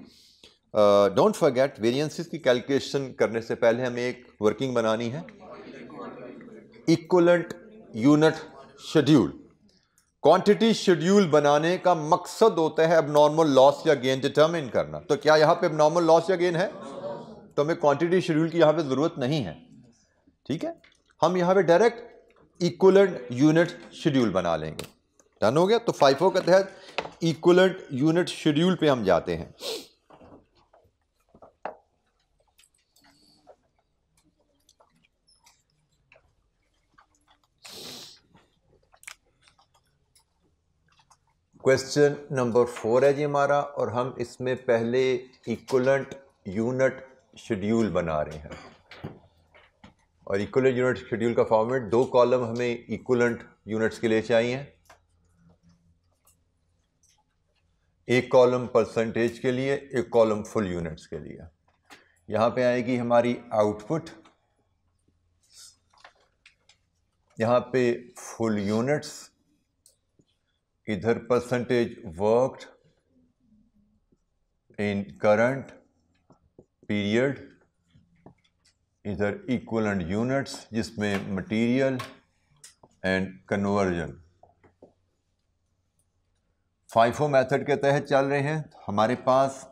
डोंट फॉरगेट, वेरिएंसेस की कैलकुलेशन करने से पहले हमें एक वर्किंग बनानी है, equivalent unit schedule. Quantity schedule बनाने का मकसद होता है एबनॉर्मल लॉस या गेन डिटरमिन करना. तो क्या यहाँ पे एबनॉर्मल लॉस या गेन है? तो हमें क्वांटिटी शेड्यूल की यहाँ पे जरूरत नहीं है. ठीक है, हम यहाँ पे डायरेक्ट इक्विवेलेंट यूनिट शेड्यूल बना लेंगे. डन हो गया. तो FIFO के तहत इक्विवेलेंट यूनिट शेड्यूल पे हम जाते हैं. क्वेश्चन नंबर 4 है जी हमारा, और हम इसमें पहले इक्विवेलेंट यूनिट शेड्यूल बना रहे हैं. और इक्विवेलेंट यूनिट शेड्यूल का फॉर्मेट, 2 कॉलम हमें इक्विवेलेंट यूनिट्स के लिए चाहिए, एक कॉलम परसेंटेज के लिए, एक कॉलम फुल यूनिट्स के लिए. यहाँ पे आएगी हमारी आउटपुट, यहाँ पे फुल यूनिट्स, इधर percentage worked in current period, इधर इक्विवेलेंट यूनिट्स जिसमें material and conversion. FIFO method के तहत चल रहे हैं. हमारे पास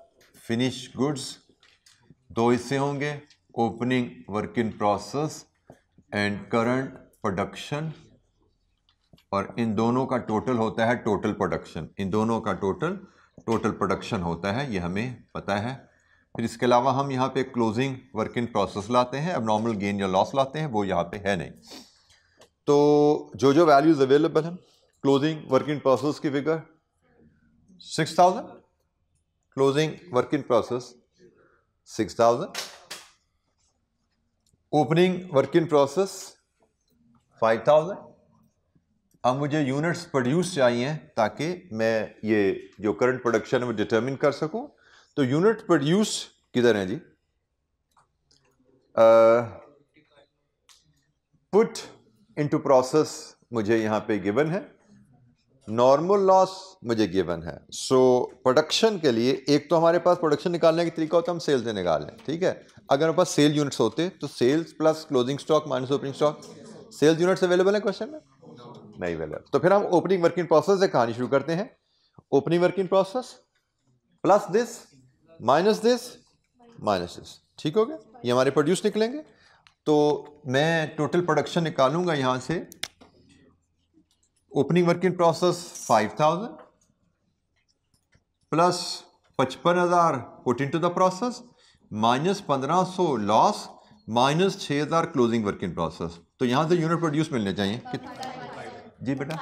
फिनिश गुड्स 2 हिस्से होंगे, opening work in process and current production, और इन दोनों का टोटल होता है टोटल प्रोडक्शन. इन दोनों का टोटल प्रोडक्शन होता है, ये हमें पता है. फिर इसके अलावा हम यहाँ पे क्लोजिंग वर्क इन प्रोसेस लाते हैं, एबनॉर्मल गेन या लॉस लाते हैं, वो यहाँ पे है नहीं. तो जो वैल्यूज अवेलेबल हैं, क्लोजिंग वर्क इन प्रोसेस की figure 6000, closing work in process 6000, opening work in process 5000. अब मुझे यूनिट्स प्रोड्यूस चाहिए ताकि मैं ये जो करंट प्रोडक्शन है वो डिटरमिन कर सकूं. तो यूनिट प्रोड्यूस किधर है जी? पुट इनटू प्रोसेस मुझे यहाँ पे गिवन है, नॉर्मल लॉस मुझे गिवन है. सो प्रोडक्शन के लिए एक तो हमारे पास प्रोडक्शन निकालने का तरीका होता है हम सेल से निकाल लें. ठीक है, अगर हमारे पास सेल यूनिट्स होते तो sales plus closing stock minus opening stock. Sales units available है क्वेश्चन में? नहीं अवेलेबल. तो फिर हम ओपनिंग वर्क इन प्रोसेस से कहानी शुरू करते हैं. Opening work in process plus this minus this minus this. ठीक हो गया, ये हमारे प्रोड्यूस निकलेंगे. तो मैं टोटल प्रोडक्शन निकालूंगा यहाँ से. Opening work in process 5000 plus 55,000 put into the process minus 1500 loss minus 6000 closing work in process. तो यहाँ से यूनिट प्रोड्यूस मिलने चाहिए जी बेटा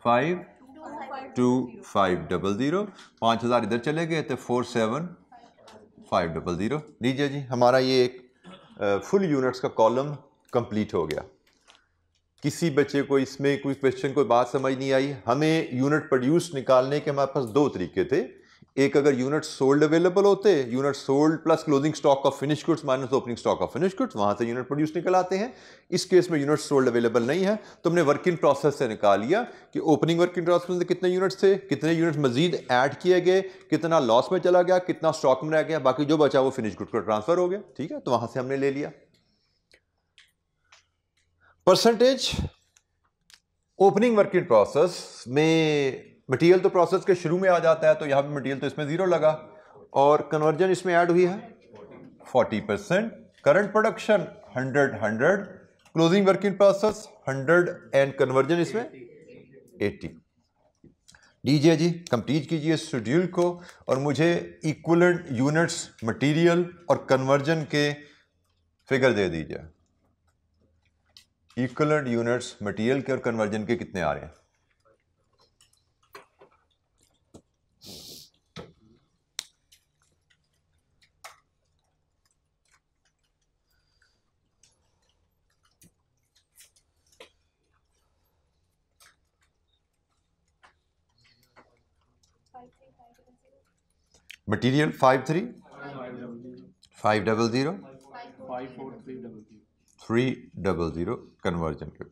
52500. 5000 इधर चले गए तो 47500. लीजिए जी, हमारा ये एक फुल यूनिट्स का कॉलम कंप्लीट हो गया. किसी बच्चे को इसमें कोई क्वेश्चन कोई बात समझ नहीं आई? हमें यूनिट प्रोड्यूस निकालने के हमारे पास 2 तरीके थे. एक अगर यूनिट सोल्ड अवेलेबल होते, unit sold plus closing stock of finish goods minus opening stock of finish goods, वहां से यूनिट प्रोड्यूस निकल आते हैं। इस केस में यूनिट सोल्ड अवेलेबल नहीं है तो हमने वर्क इन प्रोसेस से निकाल लिया कि ओपनिंग वर्क इन प्रोसेस में कितने यूनिट्स थे, कितने यूनिट्स मजीद ऐड किए गए, कितना लॉस में चला गया, कितना स्टॉक में रह गया, बाकी जो बचा वो फिनिश गुड्स को ट्रांसफर हो गया। ठीक है, तो वहां से हमने ले लिया। Percentage opening work in process में मटेरियल तो प्रोसेस के शुरू में आ जाता है, तो यहां पे मटेरियल तो इसमें 0 लगा और कन्वर्जन इसमें ऐड हुई है 40%, current production 100 closing work in process 100 and conversion इसमें 80। लीजिए जी, कंप्लीट कीजिए इस शेड्यूल को और मुझे इक्विवेलेंट यूनिट्स मटेरियल और कन्वर्जन के फिगर दे दीजिए। इक्विवेलेंट यूनिट्स मटेरियल के और कन्वर्जन के कितने आ रहे हैं? मटेरियल 53 500 300 कन्वर्जन के।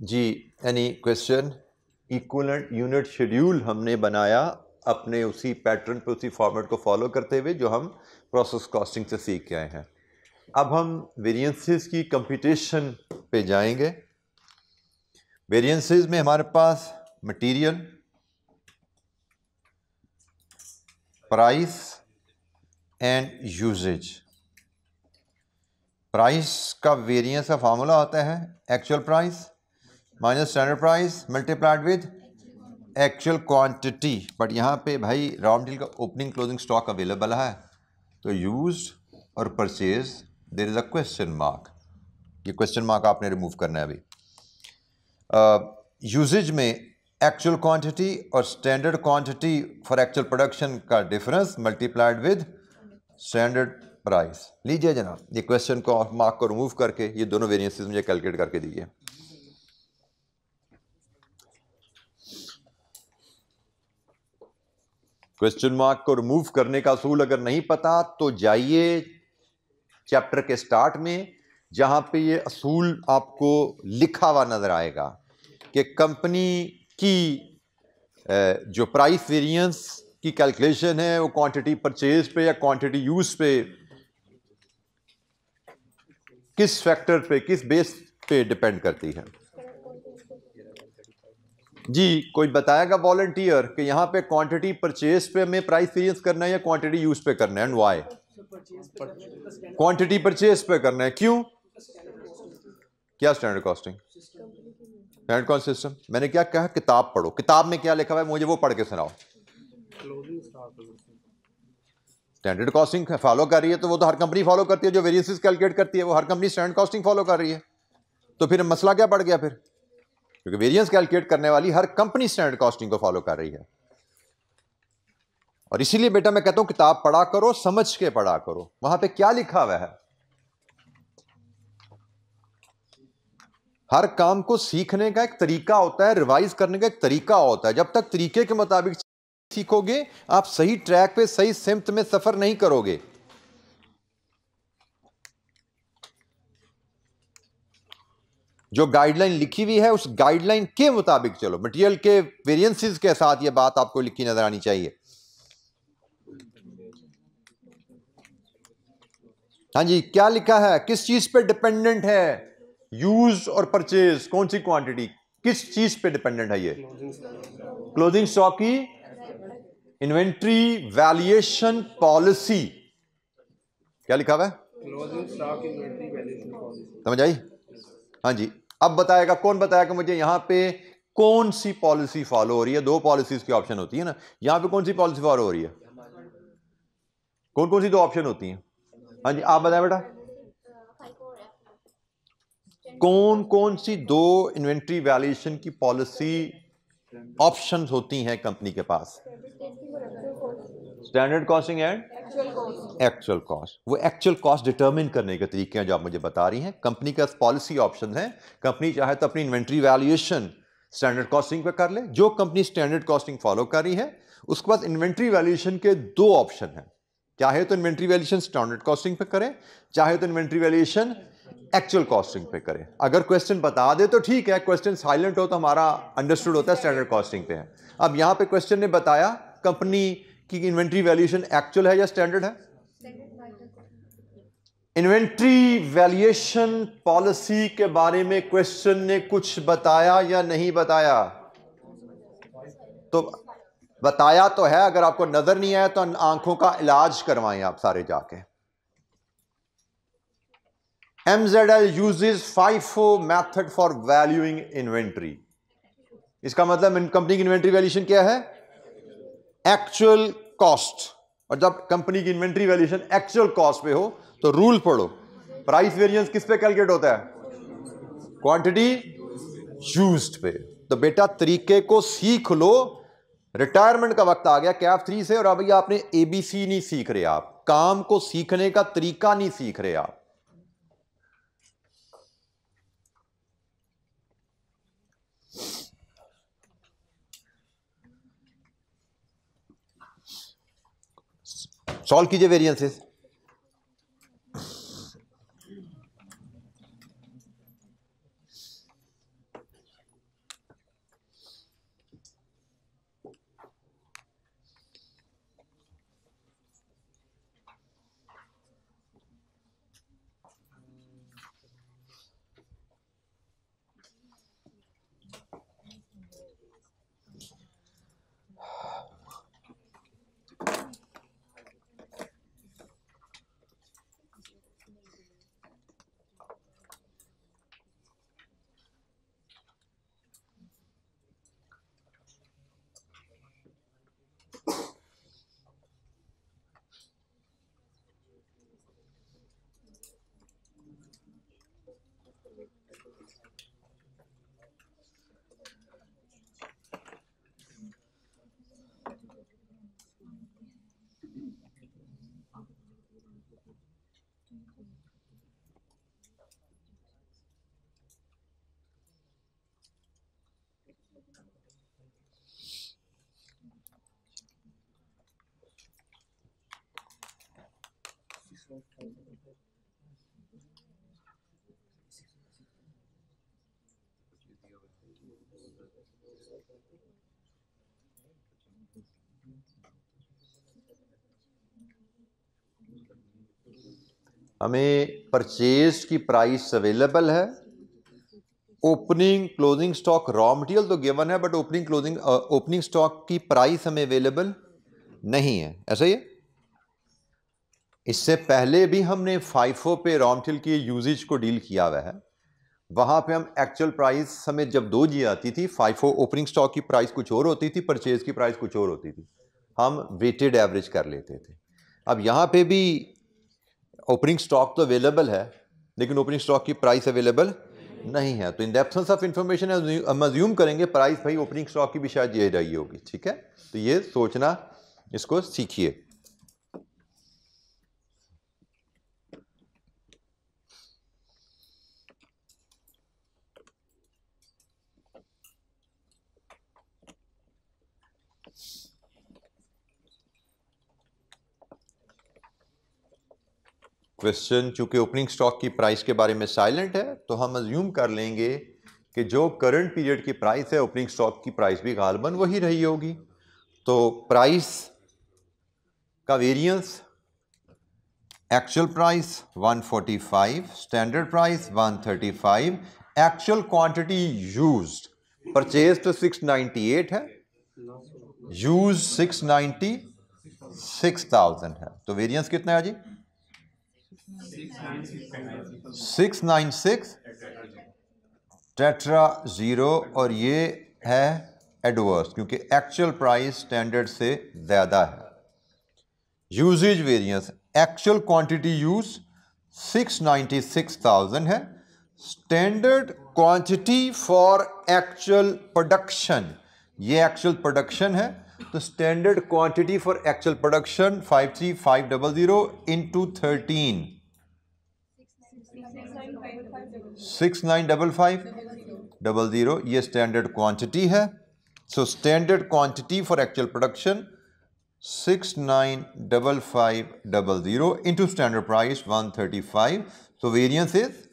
जी, any question? Equivalent unit schedule हमने बनाया अपने उसी पैटर्न पे, उसी फॉर्मेट को फॉलो करते हुए जो हम प्रोसेस कॉस्टिंग से सीख के आए हैं। अब हम वेरिएंसेस की कंप्यूटेशन पे जाएंगे। वेरिएंसेस में हमारे पास material, price and usage. Price का वेरिएंस का फार्मूला होता है actual price minus standard price multiplied with actual quantity. But यहाँ पे भाई रॉ मटेरियल का ओपनिंग क्लोजिंग स्टॉक अवेलेबल है, तो यूज्ड और purchase there is a question mark. ये क्वेश्चन मार्क आपने रिमूव करना है अभी। यूजेज में एक्चुअल क्वांटिटी और standard quantity for actual production का difference multiplied with standard price. लीजिए जनाब, ये क्वेश्चन को मार्क को रिमूव करके ये दोनों वेरिएंसेस मुझे कैलकुलेट करके दीजिए। क्वेश्चन मार्क को रिमूव करने का असूल अगर नहीं पता तो जाइए चैप्टर के स्टार्ट में, जहां पे ये असूल आपको लिखा हुआ नजर आएगा कि कंपनी की जो प्राइस वेरिएंस की कैलकुलेशन है वो क्वांटिटी परचेज पे या क्वांटिटी यूज पे किस फैक्टर पे, किस बेस पे डिपेंड करती है। जी, कोई बताएगा वॉलंटियर कि यहाँ पे क्वांटिटी परचेज पे हमें प्राइस वेरिएंस करना है या क्वांटिटी यूज पे करना है, एंड व्हाई? क्वांटिटी परचेज पे करना है, क्यों? क्या standard costing, standard cost system. मैंने क्या कहा, किताब पढ़ो, किताब में क्या लिखा हुआ है मुझे वो पढ़ के सुनाओ। स्टैंडर्ड कॉस्टिंग फॉलो कर रही है तो वो तो हर कंपनी फॉलो करती है, जो वेरिएंसेस कैलकुलेट करती है वो हर कंपनी स्टैंडर्ड कॉस्टिंग फॉलो कर रही है। तो फिर मसला क्या पड़ गया फिर? क्योंकि वेरिएंस कैलकुलेट करने वाली हर कंपनी स्टैंडर्ड कॉस्टिंग को फॉलो कर रही है। और इसीलिए बेटा मैं कहता हूं किताब पढ़ा करो, समझ के पढ़ा करो, वहां पे क्या लिखा हुआ है। हर काम को सीखने का एक तरीका होता है, रिवाइज करने का एक तरीका होता है। जब तक तरीके के मुताबिक सीखोगे आप सही ट्रैक पे, सही सिमत में सफर नहीं करोगे। जो गाइडलाइन लिखी हुई है उस गाइडलाइन के मुताबिक चलो। मटेरियल के वेरिएंसेस के साथ यह बात आपको लिखी नजर आनी चाहिए। हाँ जी, क्या लिखा है, किस चीज पे डिपेंडेंट है? यूज और परचेज, कौन सी क्वांटिटी किस चीज पे डिपेंडेंट है? ये क्लोजिंग स्टॉक की इन्वेंट्री वैल्यूएशन पॉलिसी। क्या लिखा हुआ है? Closing stock inventory valuation policy. समझ आई? हाँ जी, अब बताएगा, कौन बताएगा मुझे यहां पे कौन सी पॉलिसी फॉलो हो रही है? दो पॉलिसीज की ऑप्शन होती है ना, यहां पे कौन सी पॉलिसी फॉलो हो रही है? कौन कौन सी दो ऑप्शन होती हैं? हाँ जी, आप बताएं बेटा, कौन कौन सी दो इन्वेंट्री वैल्यूएशन की पॉलिसी ऑप्शंस होती हैं कंपनी के पास, standard costing and actual cost. वो एक्चुअल कॉस्ट डिटरमिन करने के तरीके हैं जो आप मुझे बता रही हैं। कंपनी का पॉलिसी ऑप्शन है, कंपनी चाहे तो अपनी इन्वेंट्री वैल्यूएशन स्टैंडर्ड कॉस्टिंग पे कर ले। जो कंपनी स्टैंडर्ड कॉस्टिंग फॉलो कर रही है उसके पास इन्वेंट्री वैल्यूएशन के दो ऑप्शन हैं, चाहे तो इन्वेंट्री वैल्यूएशन स्टैंडर्ड कॉस्टिंग पे करें, चाहे तो इन्वेंट्री वैल्यूएशन एक्चुअल कॉस्टिंग पे करें। अगर क्वेश्चन बता दे तो ठीक है, क्वेश्चन साइलेंट हो तो हमारा अंडरस्टूड होता है स्टैंडर्ड कॉस्टिंग पे है। अब यहां पे क्वेश्चन ने बताया कंपनी की इन्वेंट्री वैल्यूएशन एक्चुअल है या स्टैंडर्ड है। इन्वेंट्री वैल्यूएशन पॉलिसी के बारे में क्वेश्चन ने कुछ बताया या नहीं बताया? तो बताया तो है, अगर आपको नजर नहीं आया तो आंखों का इलाज करवाएं आप सारे जाके। MZL uses FIFO method for valuing inventory। इसका मतलब कंपनी की इन्वेंट्री वैल्यूएशन क्या है? Actual cost. और जब कंपनी की इन्वेंट्री वैल्यूएशन एक्चुअल कॉस्ट पे हो तो रूल पढ़ो, प्राइस वेरिएंस किस पे कैलकुलेट होता है? क्वांटिटी यूज्ड पे। तो बेटा तरीके को सीख लो, रिटायरमेंट का वक्त आ गया कैफ 3 से, और अभी आपने ABC नहीं सीख रहे, आप काम को सीखने का तरीका नहीं सीख रहे आप। सॉल्व कीजिए वेरिएंसेस। हमें परचेज की प्राइस अवेलेबल है, opening closing stock raw material तो गिवन है, बट ओपनिंग स्टॉक की प्राइस हमें अवेलेबल नहीं है, ऐसा ही है। इससे पहले भी हमने FIFO पे रॉ मटेरियल की यूजेज को डील किया हुआ है। वहां पे हम एक्चुअल प्राइस हमें जब 2G आती थी, FIFO ओपनिंग स्टॉक की प्राइस कुछ और होती थी, परचेज की प्राइस कुछ और होती थी, हम वेटेड एवरेज कर लेते थे। अब यहां पे भी ओपनिंग स्टॉक तो अवेलेबल है लेकिन ओपनिंग स्टॉक की प्राइस अवेलेबल नहीं है, तो in the absence of information हम अज्यूम करेंगे प्राइस भाई ओपनिंग स्टॉक की भी शायद ये रही होगी। ठीक है, तो ये सोचना, इसको सीखिए। क्वेश्चन चूंकि ओपनिंग स्टॉक की प्राइस के बारे में साइलेंट है तो हम अज्यूम कर लेंगे कि जो करंट पीरियड की प्राइस है ओपनिंग स्टॉक की प्राइस भी गालबन वही रही होगी। तो प्राइस का variance, actual price 145, standard price 135, actual quantity used, purchase तो 698 है, यूज 696,000 है, तो वेरिएंस कितना है जी? 696 टेट्रा 0, और ये है एडवर्स क्योंकि एक्चुअल प्राइस स्टैंडर्ड से ज्यादा है। Usage variance, actual quantity use 696,000 है, standard quantity for actual production ये एक्चुअल प्रोडक्शन है, तो standard quantity for actual production 53500 into 13 695500, ये स्टैंडर्ड क्वांटिटी है। So standard quantity for actual production 695500 into standard price 135, so variance is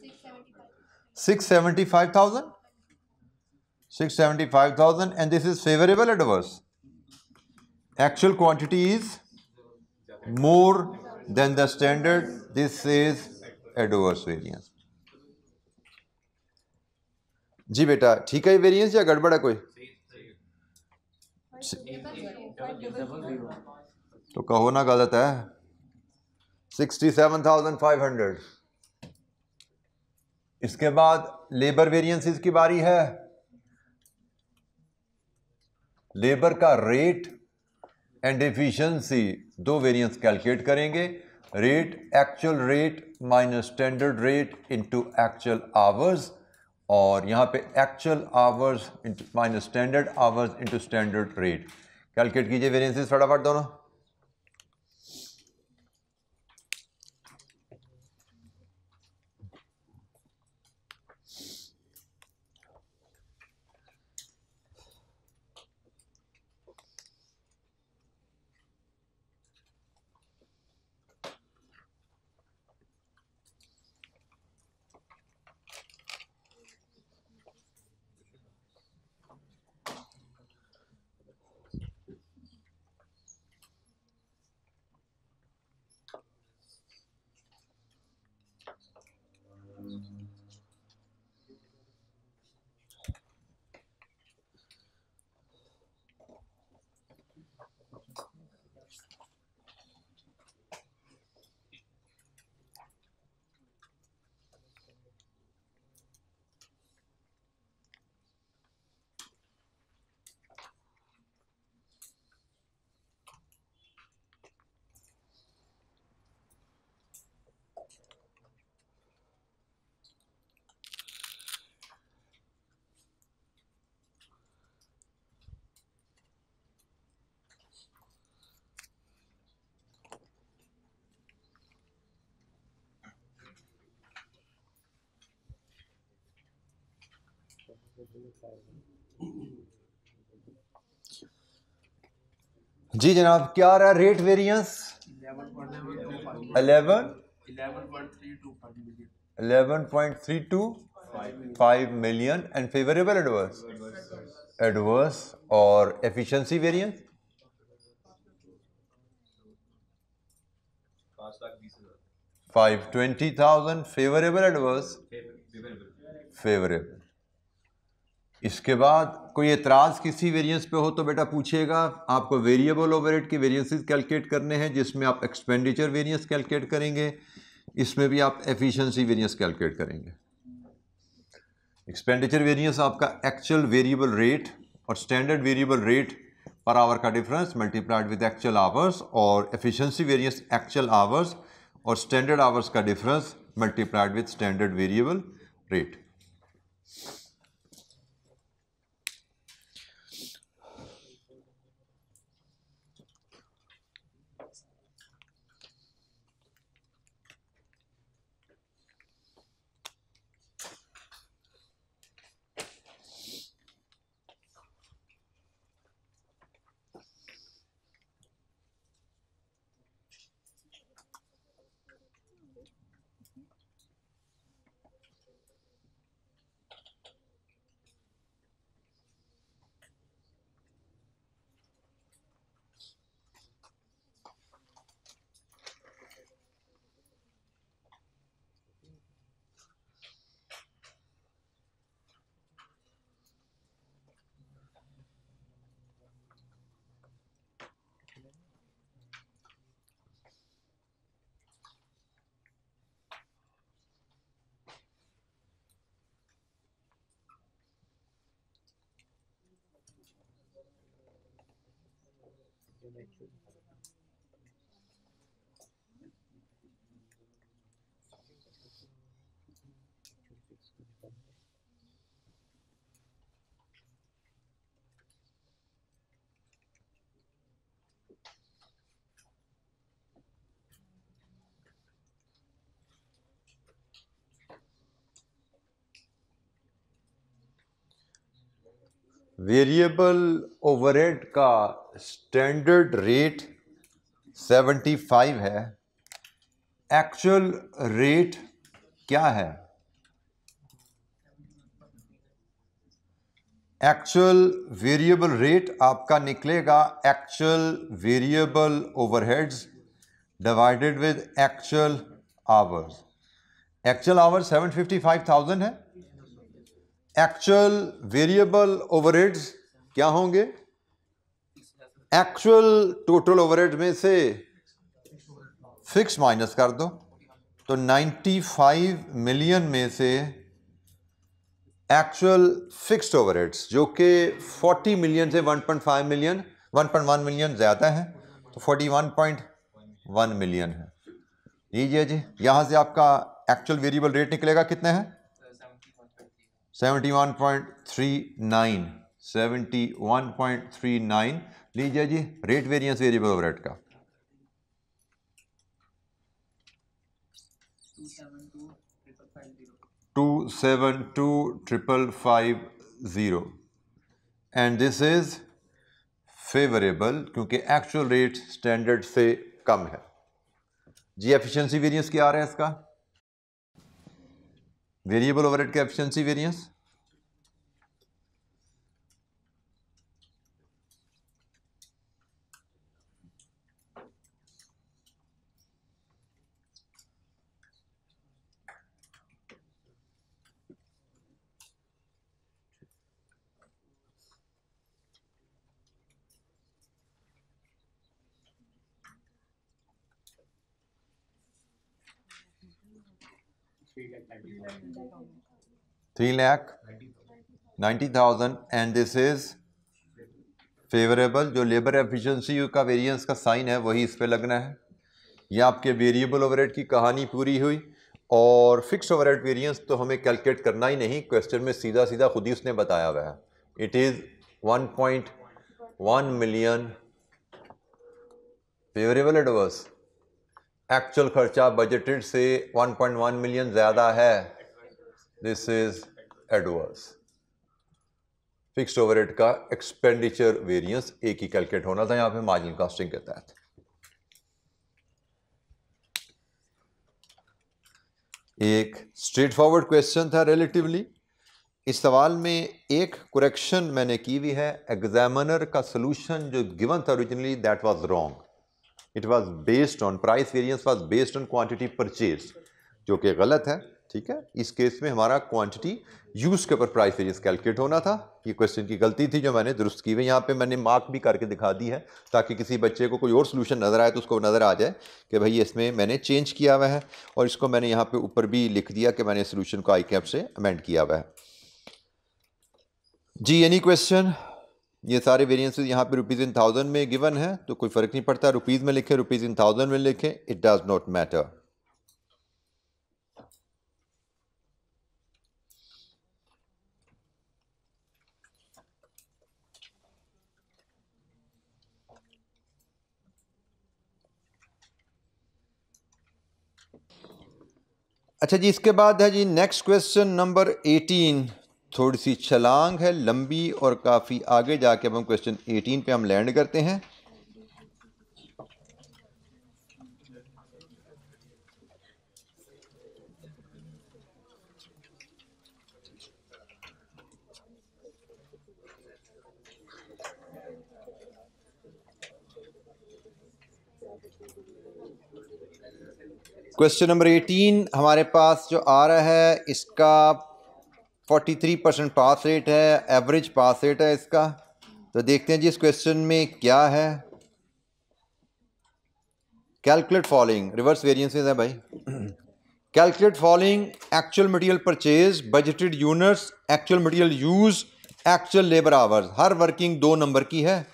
675,000 and this is favorable adverse. Actual quantity is more than the standard, this is adverse variance. जी बेटा ठीक है variance या गड़बड़ है कोई? तो कहो ना गलत है। 67,500। इसके बाद लेबर वेरिएंसेस की बारी है। लेबर का रेट एंड एफिशिएंसी, दो वेरिएंस कैलकुलेट करेंगे। Rate, actual rate minus standard rate into actual hours, और यहां पे actual hours minus standard hours into standard rate. Calculate कीजिए वेरिएंसेस फटाफट दोनों। जी जनाब क्या आ रहा है rate variance? 11.325 million and favourable adverse और efficiency variance 520,000 favourable adverse favourable. इसके बाद कोई एतराज़ किसी वेरिएंस पे हो तो बेटा पूछेगा। आपको वेरिएबल ओवरहेड की वेरिएंसेस कैलकुलेट करने हैं, जिसमें आप एक्सपेंडिचर वेरिएंस कैलकुलेट करेंगे, इसमें भी आप एफिशिएंसी वेरिएंस कैलकुलेट करेंगे। एक्सपेंडिचर वेरिएंस आपका एक्चुअल वेरिएबल रेट और standard variable rate per hour का difference multiplied with actual hours, और एफिशिएंसी वेरिएंस एक्चुअल आवर्स और स्टैंडर्ड आवर्स का difference multiplied with standard variable rate. Variable overhead का standard rate 75 है, actual rate क्या है? Actual variable rate आपका निकलेगा actual variable overheads divided with actual hours. Actual hours 755,000 है। एक्चुअल वेरिएबल ओवरहेड्स क्या होंगे? एक्चुअल टोटल ओवरहेड में से फिक्स माइनस कर दो, तो 95 मिलियन में से एक्चुअल फिक्स्ड ओवरहेड्स जो कि 40 मिलियन से 1.5 मिलियन 1.1 मिलियन ज़्यादा है, तो 41.1 मिलियन है। लीजिए जी, यहाँ से आपका एक्चुअल वेरिएबल रेट निकलेगा कितने हैं? 71.39 71.39। लीजिए जी, रेट वेरिएंस वेरिएबल ओवरहेड का 272,550 एंड दिस इज फेवरेबल क्योंकि एक्चुअल रेट स्टैंडर्ड से कम है। जी एफिशिएंसी वेरिएंस क्या आ रहा है इसका? वेरिएबल ओवरहेड का efficiency variance $3,90,000 and this is favourable. जो लेबर एफिशिएंसी का वेरिएंस का साइन है वही इस पे लगना है। ये आपके वेरिएबल ओवरहेड की कहानी पूरी हुई। और फिक्स ओवरहेड वेरिएंस तो हमें कैलकुलेट करना ही नहीं, क्वेश्चन में सीधा सीधा खुद ही उसने बताया हुआ है। It is 1.1 million favourable adverse. Actual खर्चा बजटेड से 1.1 मिलियन ज़्यादा है, this is adverse. Fixed overhead का एक्सपेंडिचर वेरिएंस एक ही कैलकुलेट होना था यहाँ पे मार्जिनल कॉस्टिंग के तहत। एक स्ट्रेट फॉरवर्ड क्वेश्चन था रिलेटिवली। इस सवाल में एक करेक्शन मैंने की हुई है। एग्जामिनर का सोल्यूशन जो गिवन था originally that was wrong. It was based on price variance was based on quantity purchase, जो कि गलत है। ठीक है, इस केस में हमारा क्वांटिटी यूज के ऊपर प्राइस वेरिएंस कैलकुलेट होना था। ये क्वेश्चन की गलती थी जो मैंने दुरुस्त की हुई। यहाँ पे मैंने मार्क भी करके दिखा दी है ताकि किसी बच्चे को कोई और सोल्यूशन नज़र आए तो उसको नज़र आ जाए कि भाई इसमें मैंने चेंज किया हुआ है। और इसको मैंने यहाँ पे ऊपर भी लिख दिया कि मैंने सोल्यूशन को आई कैप से अमेंड किया हुआ है। जी एनी क्वेश्चन? ये सारे वेरिएंसेस यहाँ पे रुपीज़ इन थाउजेंड में गिवन है, तो कोई फ़र्क नहीं पड़ता रुपीज़ में लिखे रुपीज़ इन थाउजेंड में लिखे, इट डज नॉट मैटर। अच्छा जी, इसके बाद है जी नेक्स्ट क्वेश्चन नंबर 18। थोड़ी सी छलांग है लंबी और काफ़ी आगे जाके अब हम क्वेश्चन 18 पे हम लैंड करते हैं। क्वेश्चन नंबर 18 हमारे पास जो आ रहा है इसका 43% पास रेट है, एवरेज पास रेट है इसका। तो देखते हैं जी इस क्वेश्चन में क्या है। कैलकुलेट फॉलोइंग, रिवर्स वेरिएंसेस है भाई। Calculate following actual material purchase, budgeted units, actual material use, actual labour hours. हर वर्किंग 2 नंबर की है।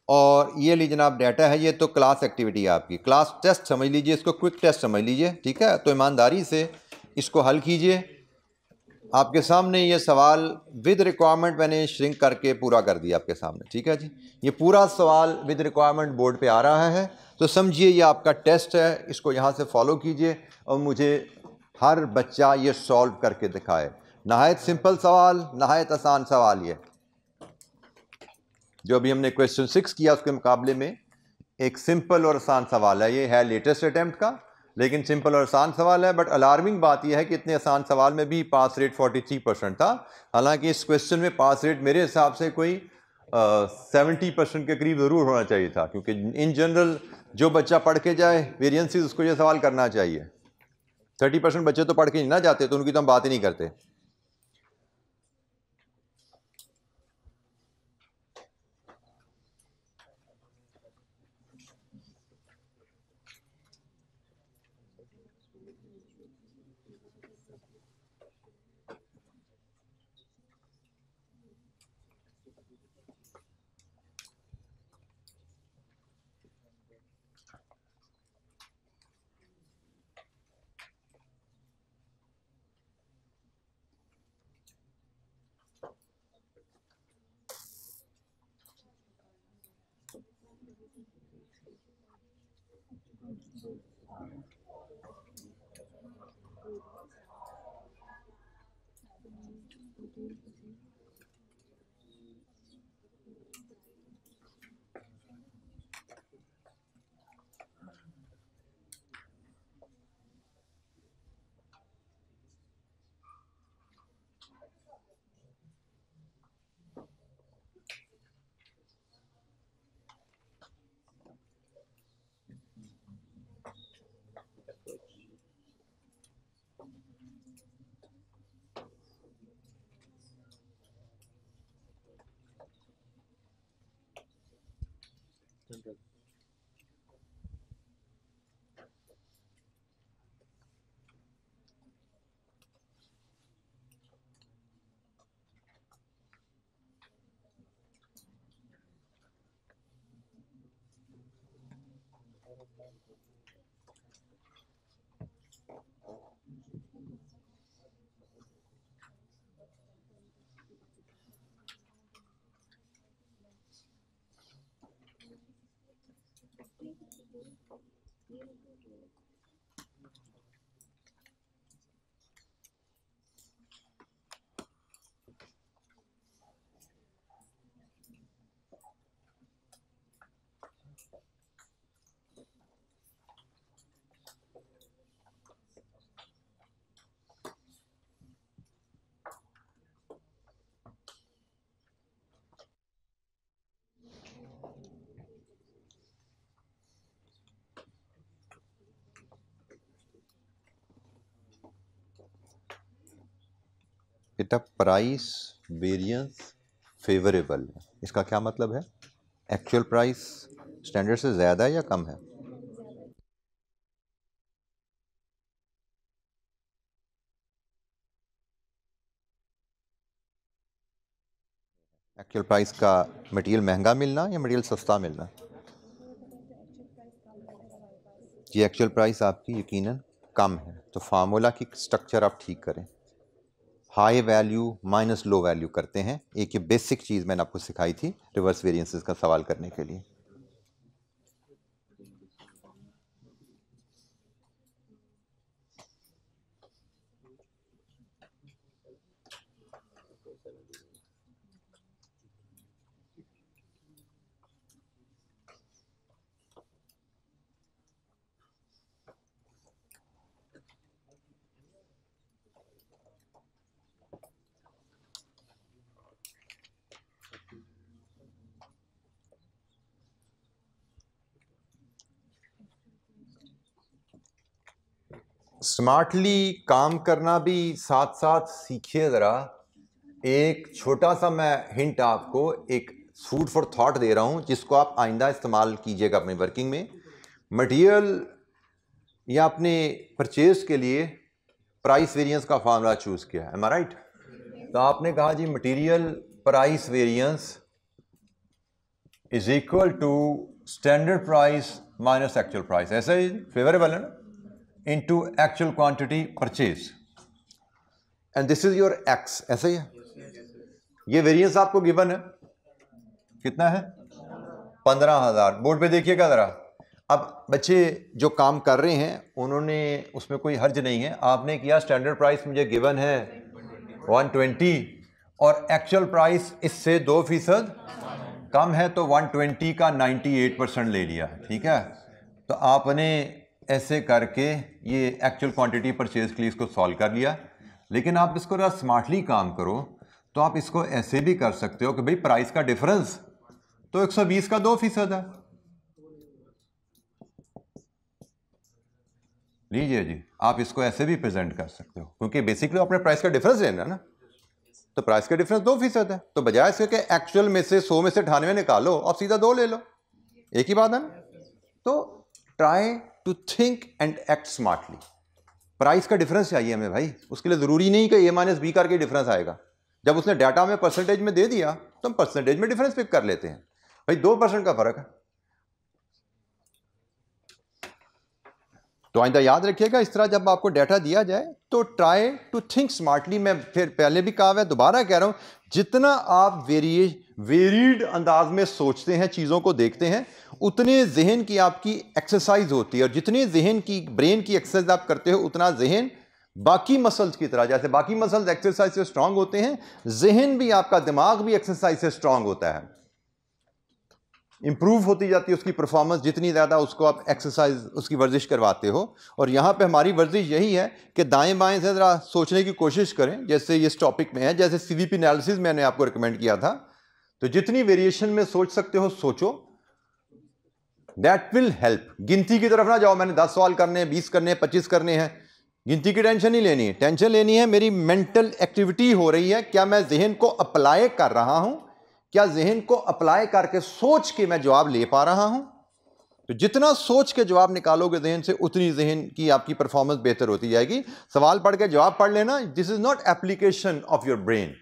और ये लीजिए जनाब डाटा है, ये तो क्लास एक्टिविटी है आपकी, क्लास टेस्ट समझ लीजिए इसको, क्विक टेस्ट समझ लीजिए। ठीक है, तो ईमानदारी से इसको हल कीजिए। आपके सामने ये सवाल विद रिक्वायरमेंट मैंने श्रिंक करके पूरा कर दिया आपके सामने। ठीक है जी, ये पूरा सवाल विद रिक्वायरमेंट बोर्ड पे आ रहा है, तो समझिए ये आपका टेस्ट है। इसको यहाँ से फॉलो कीजिए और मुझे हर बच्चा ये सॉल्व करके दिखाए। नहायत सिंपल सवाल, नहायत आसान सवाल ये। जो अभी हमने क्वेश्चन 6 किया उसके मुकाबले में एक सिंपल और आसान सवाल है। ये है लेटेस्ट अटेम्प्ट का, लेकिन सिंपल और आसान सवाल है। बट अलार्मिंग बात यह है कि इतने आसान सवाल में भी पास रेट 43% था। हालांकि इस क्वेश्चन में पास रेट मेरे हिसाब से कोई 70% के करीब ज़रूर होना चाहिए था, क्योंकि इन जनरल जो बच्चा पढ़ के जाए वेरिएंसेस उसको ये सवाल करना चाहिए। 30% बच्चे तो पढ़ के नहीं ना जाते, तो उनकी तो हम बात ही नहीं करते। बेटा प्राइस वेरिएंस फेवरेबल है, इसका क्या मतलब है? एक्चुअल प्राइस स्टैंडर्ड से ज़्यादा है या कम है? एक्चुअल प्राइस का मटेरियल महंगा मिलना या मटेरियल सस्ता मिलना? ये एक्चुअल प्राइस आपकी यकीनन कम है, तो फार्मूला की स्ट्रक्चर आप ठीक करें। High value minus low value करते हैं। एक ये बेसिक चीज़ मैंने आपको सिखाई थी रिवर्स वेरिएंसेस का सवाल करने के लिए। स्मार्टली काम करना भी साथ साथ सीखिए ज़रा। एक छोटा सा मैं हिंट आपको, एक फूड फॉर थॉट दे रहा हूँ जिसको आप आइंदा इस्तेमाल कीजिएगा अपनी वर्किंग में। मटेरियल या अपने परचेज के लिए प्राइस वेरिएंस का फार्मूला चूज़ किया है, एम आई राइट? तो आपने कहा जी material price variance is equal to standard price minus actual price, ऐसा ही फेवरेबल है ना, into actual quantity purchase and this is your x, ऐसा ही है। ये वेरिएंस आपको गिवन है, कितना है? 15,000। बोर्ड पे देखिएगा ज़रा। अब बच्चे जो काम कर रहे हैं उन्होंने, उसमें कोई हर्ज नहीं है। आपने किया स्टैंडर्ड प्राइस मुझे गिवन है 120 और एक्चुअल प्राइस इससे 2% कम है तो 120 का 98% ले लिया, ठीक है। तो आपने ऐसे करके ये एक्चुअल क्वांटिटी परचेज के लिए इसको सॉल्व कर लिया। लेकिन आप इसको जरा स्मार्टली काम करो तो आप इसको ऐसे भी कर सकते हो कि भाई प्राइस का डिफरेंस तो 120 का 2% है। लीजिए जी, आप इसको ऐसे भी प्रेजेंट कर सकते हो, क्योंकि बेसिकली अपने प्राइस का डिफरेंस लेना ना, तो प्राइस का डिफरेंस 2% है। तो बजाय इसके कि एक्चुअल में से 100 में से 98 निकालो, आप सीधा 2 ले लो, एक ही बात है ना। तो try to think and act smartly. Price का डिफरेंस चाहिए हमें भाई, उसके लिए जरूरी नहीं कि A-B करके डिफरेंस आएगा। जब उसने डाटा में परसेंटेज में दे दिया तो हम परसेंटेज में डिफरेंस पिक कर लेते हैं भाई, 2% का फर्क है। तो आइंदा याद रखिएगा, इस तरह जब आपको डाटा दिया जाए तो ट्राई टू थिंक स्मार्टली। मैं फिर पहले भी कहा है, दोबारा कह रहा हूं, जितना आप वेरीड अंदाज में सोचते हैं, चीज़ों को देखते हैं, उतने जहन की आपकी एक्सरसाइज होती है। और जितने जहन की, ब्रेन की एक्सरसाइज आप करते हो, उतना जहन बाकी मसल्स की तरह, जैसे बाकी मसल्स एक्सरसाइज से स्ट्रांग होते हैं, जहन भी, आपका दिमाग भी एक्सरसाइज से स्ट्रांग होता है, इंप्रूव होती जाती है उसकी परफॉर्मेंस, जितनी ज़्यादा उसको आप एक्सरसाइज, उसकी वर्जिश करवाते हो। और यहाँ पे हमारी वर्जिश यही है कि दाएं बाएं से ज़रा सोचने की कोशिश करें, जैसे इस टॉपिक में है, जैसे CVP एनालिसिस मैंने आपको रिकमेंड किया था। तो जितनी वेरिएशन में सोच सकते हो सोचो, दैट विल हेल्प। गिनती की तरफ ना जाओ, मैंने 10 सवाल करने हैं, 20 करने हैं, 25 करने हैं, गिनती की टेंशन नहीं लेनी है। टेंशन लेनी है मेरी मेंटल एक्टिविटी हो रही है, क्या मैं जहन को अप्लाई कर रहा हूं, क्या जहन को अप्लाई करके सोच के मैं जवाब ले पा रहा हूं। तो जितना सोच के जवाब निकालोगे जहन से, उतनी जहन की आपकी परफॉर्मेंस बेहतर होती जाएगी। सवाल पढ़ के जवाब पढ़ लेना, this is not application of your brain,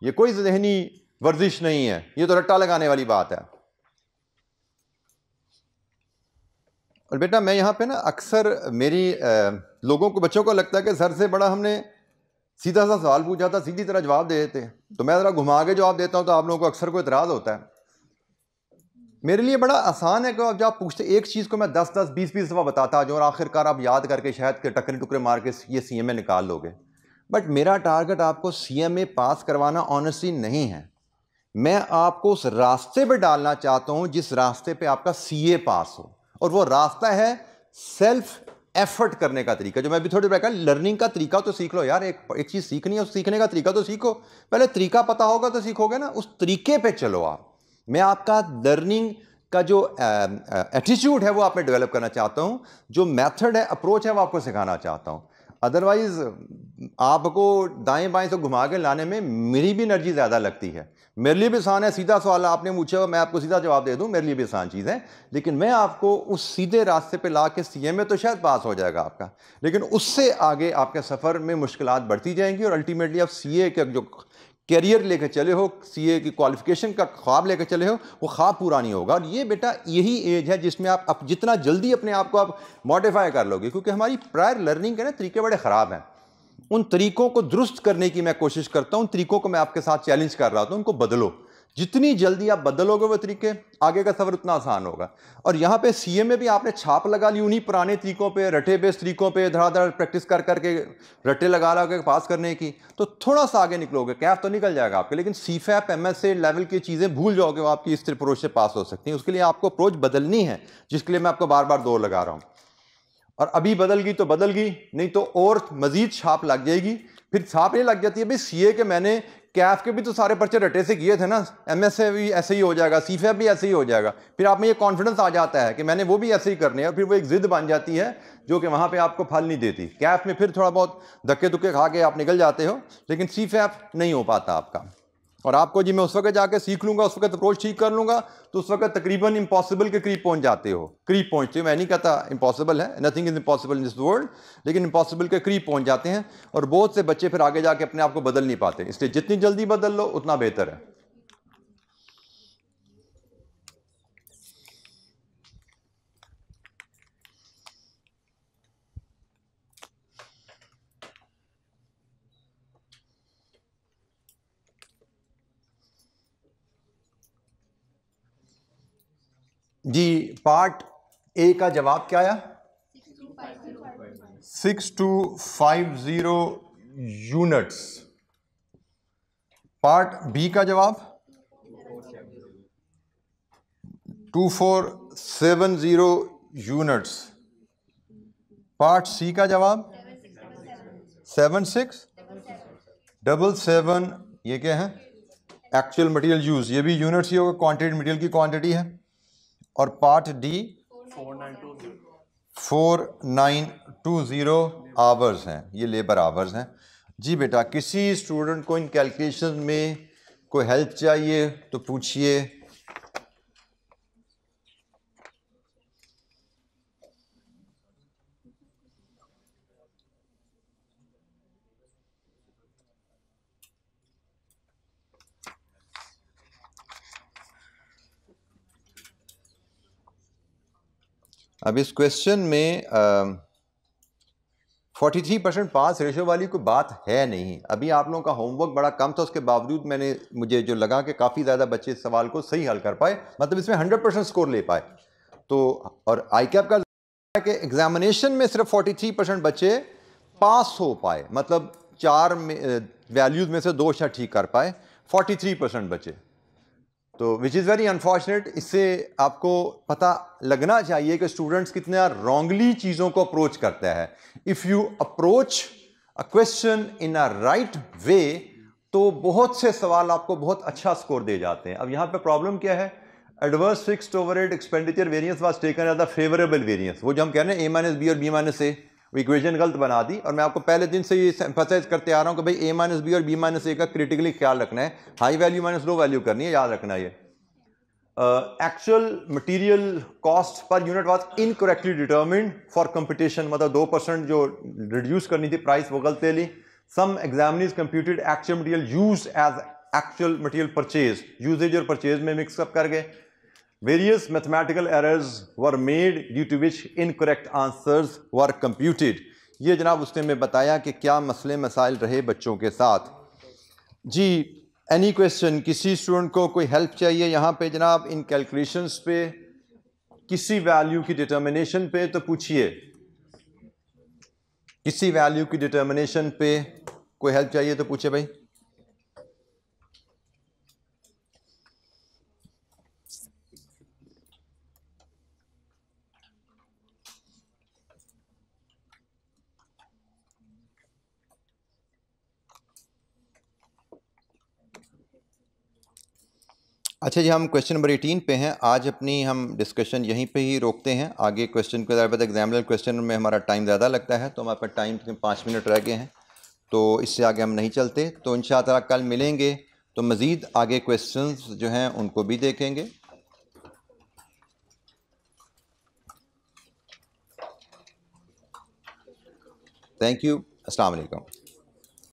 ये कोई जहनी वर्जिश नहीं है, ये तो रट्टा लगाने वाली बात है। और बेटा मैं यहाँ पे ना अक्सर मेरी लोगों को, बच्चों को लगता है कि सर से बड़ा हमने सीधा सा सवाल पूछा था, सीधी तरह जवाब दे देते, तो मैं ज़रा घुमा के जवाब देता हूँ, तो आप लोगों को अक्सर को इतराज़ होता है। मेरे लिए बड़ा आसान है कि जब आप पूछते, एक चीज़ को मैं 10-10, 20-20 दफ़ा बताता हूँ और आखिरकार आप याद करके शायद के टकरे टुकरे मार के ये CMA निकाल लोगे। बट मेरा टारगेट आपको CMA पास करवाना ऑनेस्टली नहीं है, मैं आपको उस रास्ते पर डालना चाहता हूँ जिस रास्ते पर आपका CA पास हो। और वो रास्ता है सेल्फ एफर्ट करने का तरीका, जो मैं भी थोड़ी देर कहा, लर्निंग का तरीका तो सीख लो यार। एक चीज़ सीखनी है, उस सीखने का तरीका तो सीखो। पहले तरीका पता होगा तो सीखोगे ना, उस तरीके पे चलो आप। मैं आपका लर्निंग का जो एटीट्यूड है वो आप में डेवलप करना चाहता हूँ, जो मेथड है, अप्रोच है, वो आपको सिखाना चाहता हूँ। अदरवाइज आपको दाएं बाएं से घुमा के लाने में मेरी भी एनर्जी ज़्यादा लगती है। मेरे लिए भी आसान है, सीधा सवाल आपने पूछा मैं आपको सीधा जवाब दे दूं, मेरे लिए भी आसान चीज़ है। लेकिन मैं आपको उस सीधे रास्ते पे ला के CMA तो शायद पास हो जाएगा आपका, लेकिन उससे आगे आपके सफ़र में मुश्किलात बढ़ती जाएंगी और अल्टीमेटली आप CA का जो कैरियर लेकर चले हो, CA की क्वालिफिकेशन का ख्वाब लेकर चले हो, वो ख्वाब पूरा नहीं होगा। और ये बेटा यही एज है जिसमें आप जितना जल्दी अपने आप को आप मॉडिफाई कर लोगे, क्योंकि हमारी प्रायर लर्निंग के ना तरीके बड़े ख़राब हैं। उन तरीकों को दुरुस्त करने की मैं कोशिश करता हूं, तरीकों को मैं आपके साथ चैलेंज कर रहा था, उनको बदलो। जितनी जल्दी आप बदलोगे वो तरीके, आगे का सफ़र उतना आसान होगा। और यहाँ पे CMA भी आपने छाप लगा ली उन्हीं पुराने तरीकों पे, रटे बेस्ड तरीकों पे, धड़ाधड़ प्रैक्टिस कर करके रटे लगा के पास करने की, तो थोड़ा सा आगे निकलोगे, कैफ तो निकल जाएगा आपके। लेकिन CFAP MSA लेवल की चीज़ें भूल जाओगे, वो आपकी इस अप्रोच से पास हो सकती हैं। उसके लिए आपको अप्रोच बदलनी है, जिसके लिए मैं आपको बार बार दौर लगा रहा हूँ। और अभी बदल गई तो बदल गई, नहीं तो और मजीद छाप लग जाएगी। फिर छाप ये लग जाती है भाई CA के मैंने कैफ के भी तो सारे पर्चे रटे से किए थे ना, MSA भी ऐसे ही हो जाएगा, CFAP भी ऐसे ही हो जाएगा। फिर आप में ये कॉन्फिडेंस आ जाता है कि मैंने वो भी ऐसे ही करने हैं, और फिर वो एक जिद बन जाती है जो कि वहाँ पे आपको फल नहीं देती। कैफ में फिर थोड़ा बहुत धक्के धुक्के खा के आप निकल जाते हो, लेकिन CFAP नहीं हो पाता आपका। और आपको जी मैं उस वक्त जाके सीख लूँगा, उस वक्त अप्रोच ठीक कर लूँगा, तो उस वक्त तकरीबन इम्पॉसिबल के करीब पहुँच जाते हो। करीब पहुँचते हो, मैं नहीं कहता इम्पॉसिबल है, nothing is impossible in this world, लेकिन इम्पॉसिबल के करीब पहुँच जाते हैं। और बहुत से बच्चे फिर आगे जाके अपने आप को बदल नहीं पाते, इसलिए जितनी जल्दी बदल लो उतना बेहतर है। जी पार्ट ए का जवाब क्या आया? 6250 यूनिट्स। पार्ट बी का जवाब 2470 यूनिट्स। पार्ट सी का जवाब 7677। ये क्या है? एक्चुअल मटेरियल यूज, ये भी यूनिट्स ही होगा, क्वांटिटी मटेरियल की क्वांटिटी है। और पार्ट डी 4920 आवर्स हैं, ये लेबर आवर्स हैं। जी बेटा, किसी स्टूडेंट को इन कैलकुलेशन में कोई हेल्प चाहिए तो पूछिए। अब इस क्वेश्चन में 43% पास रेशो वाली कोई बात है नहीं। अभी आप लोगों का होमवर्क बड़ा कम था, उसके बावजूद मुझे जो लगा कि काफ़ी ज़्यादा बच्चे इस सवाल को सही हल कर पाए, मतलब इसमें 100% स्कोर ले पाए। तो और ICAP का है कि एग्जामिनेशन में सिर्फ 43% बच्चे पास हो पाए, मतलब 4 वैल्यूज़ में से 2 अच्छा ठीक कर पाए, 43% बच्चे। तो विच इज़ वेरी अनफॉर्चुनेट। इससे आपको पता लगना चाहिए कि स्टूडेंट्स कितना रॉन्गली चीज़ों को अप्रोच करता है। If you approach a question in a right way तो बहुत से सवाल आपको बहुत अच्छा स्कोर दे जाते हैं। अब यहाँ पे प्रॉब्लम क्या है? Adverse fixed overhead expenditure variance was taken as the favourable variance. वो जो हम कह रहे हैं A-B और B-A, वो इक्वेशन गलत बना दी। और मैं आपको पहले दिन से ये एम्फसाइज करते आ रहा हूँ कि भाई A-B और B-A का क्रिटिकली ख्याल रखना है, high value minus low value करनी है, याद रखना ये। Actual material cost per unit was incorrectly determined for competition, मतलब 2% जो रिड्यूस करनी थी प्राइस वो गलत ले ली। Some examiners computed actual material use as actual material purchase, usage और परचेज में मिक्सअप कर गए। Various mathematical errors were made due to which incorrect answers were computed. ये जनाब उसने में बताया कि क्या मसले मसाइल रहे बच्चों के साथ। जी, एनी क्वेश्चन, किसी स्टूडेंट को कोई हेल्प चाहिए यहाँ पे जनाब इन कैलकुलेशंस पे, किसी वैल्यू की डिटर्मिनेशन पे तो पूछिए। किसी वैल्यू की डिटर्मिनेशन पे कोई हेल्प चाहिए तो पूछिए भाई। अच्छा जी, हम क्वेश्चन नंबर 18 पे हैं। आज अपनी हम डिस्कशन यहीं पे ही रोकते हैं। आगे क्वेश्चन के बाद एग्जामिनर क्वेश्चन में हमारा टाइम ज़्यादा लगता है, तो हमारे पास टाइम 5 मिनट रह गए हैं, तो इससे आगे हम नहीं चलते। तो इंशाअल्लाह कल मिलेंगे तो मज़ीद आगे क्वेश्चंस जो हैं उनको भी देखेंगे। थैंक यू, अस्सलाम वालेकुम।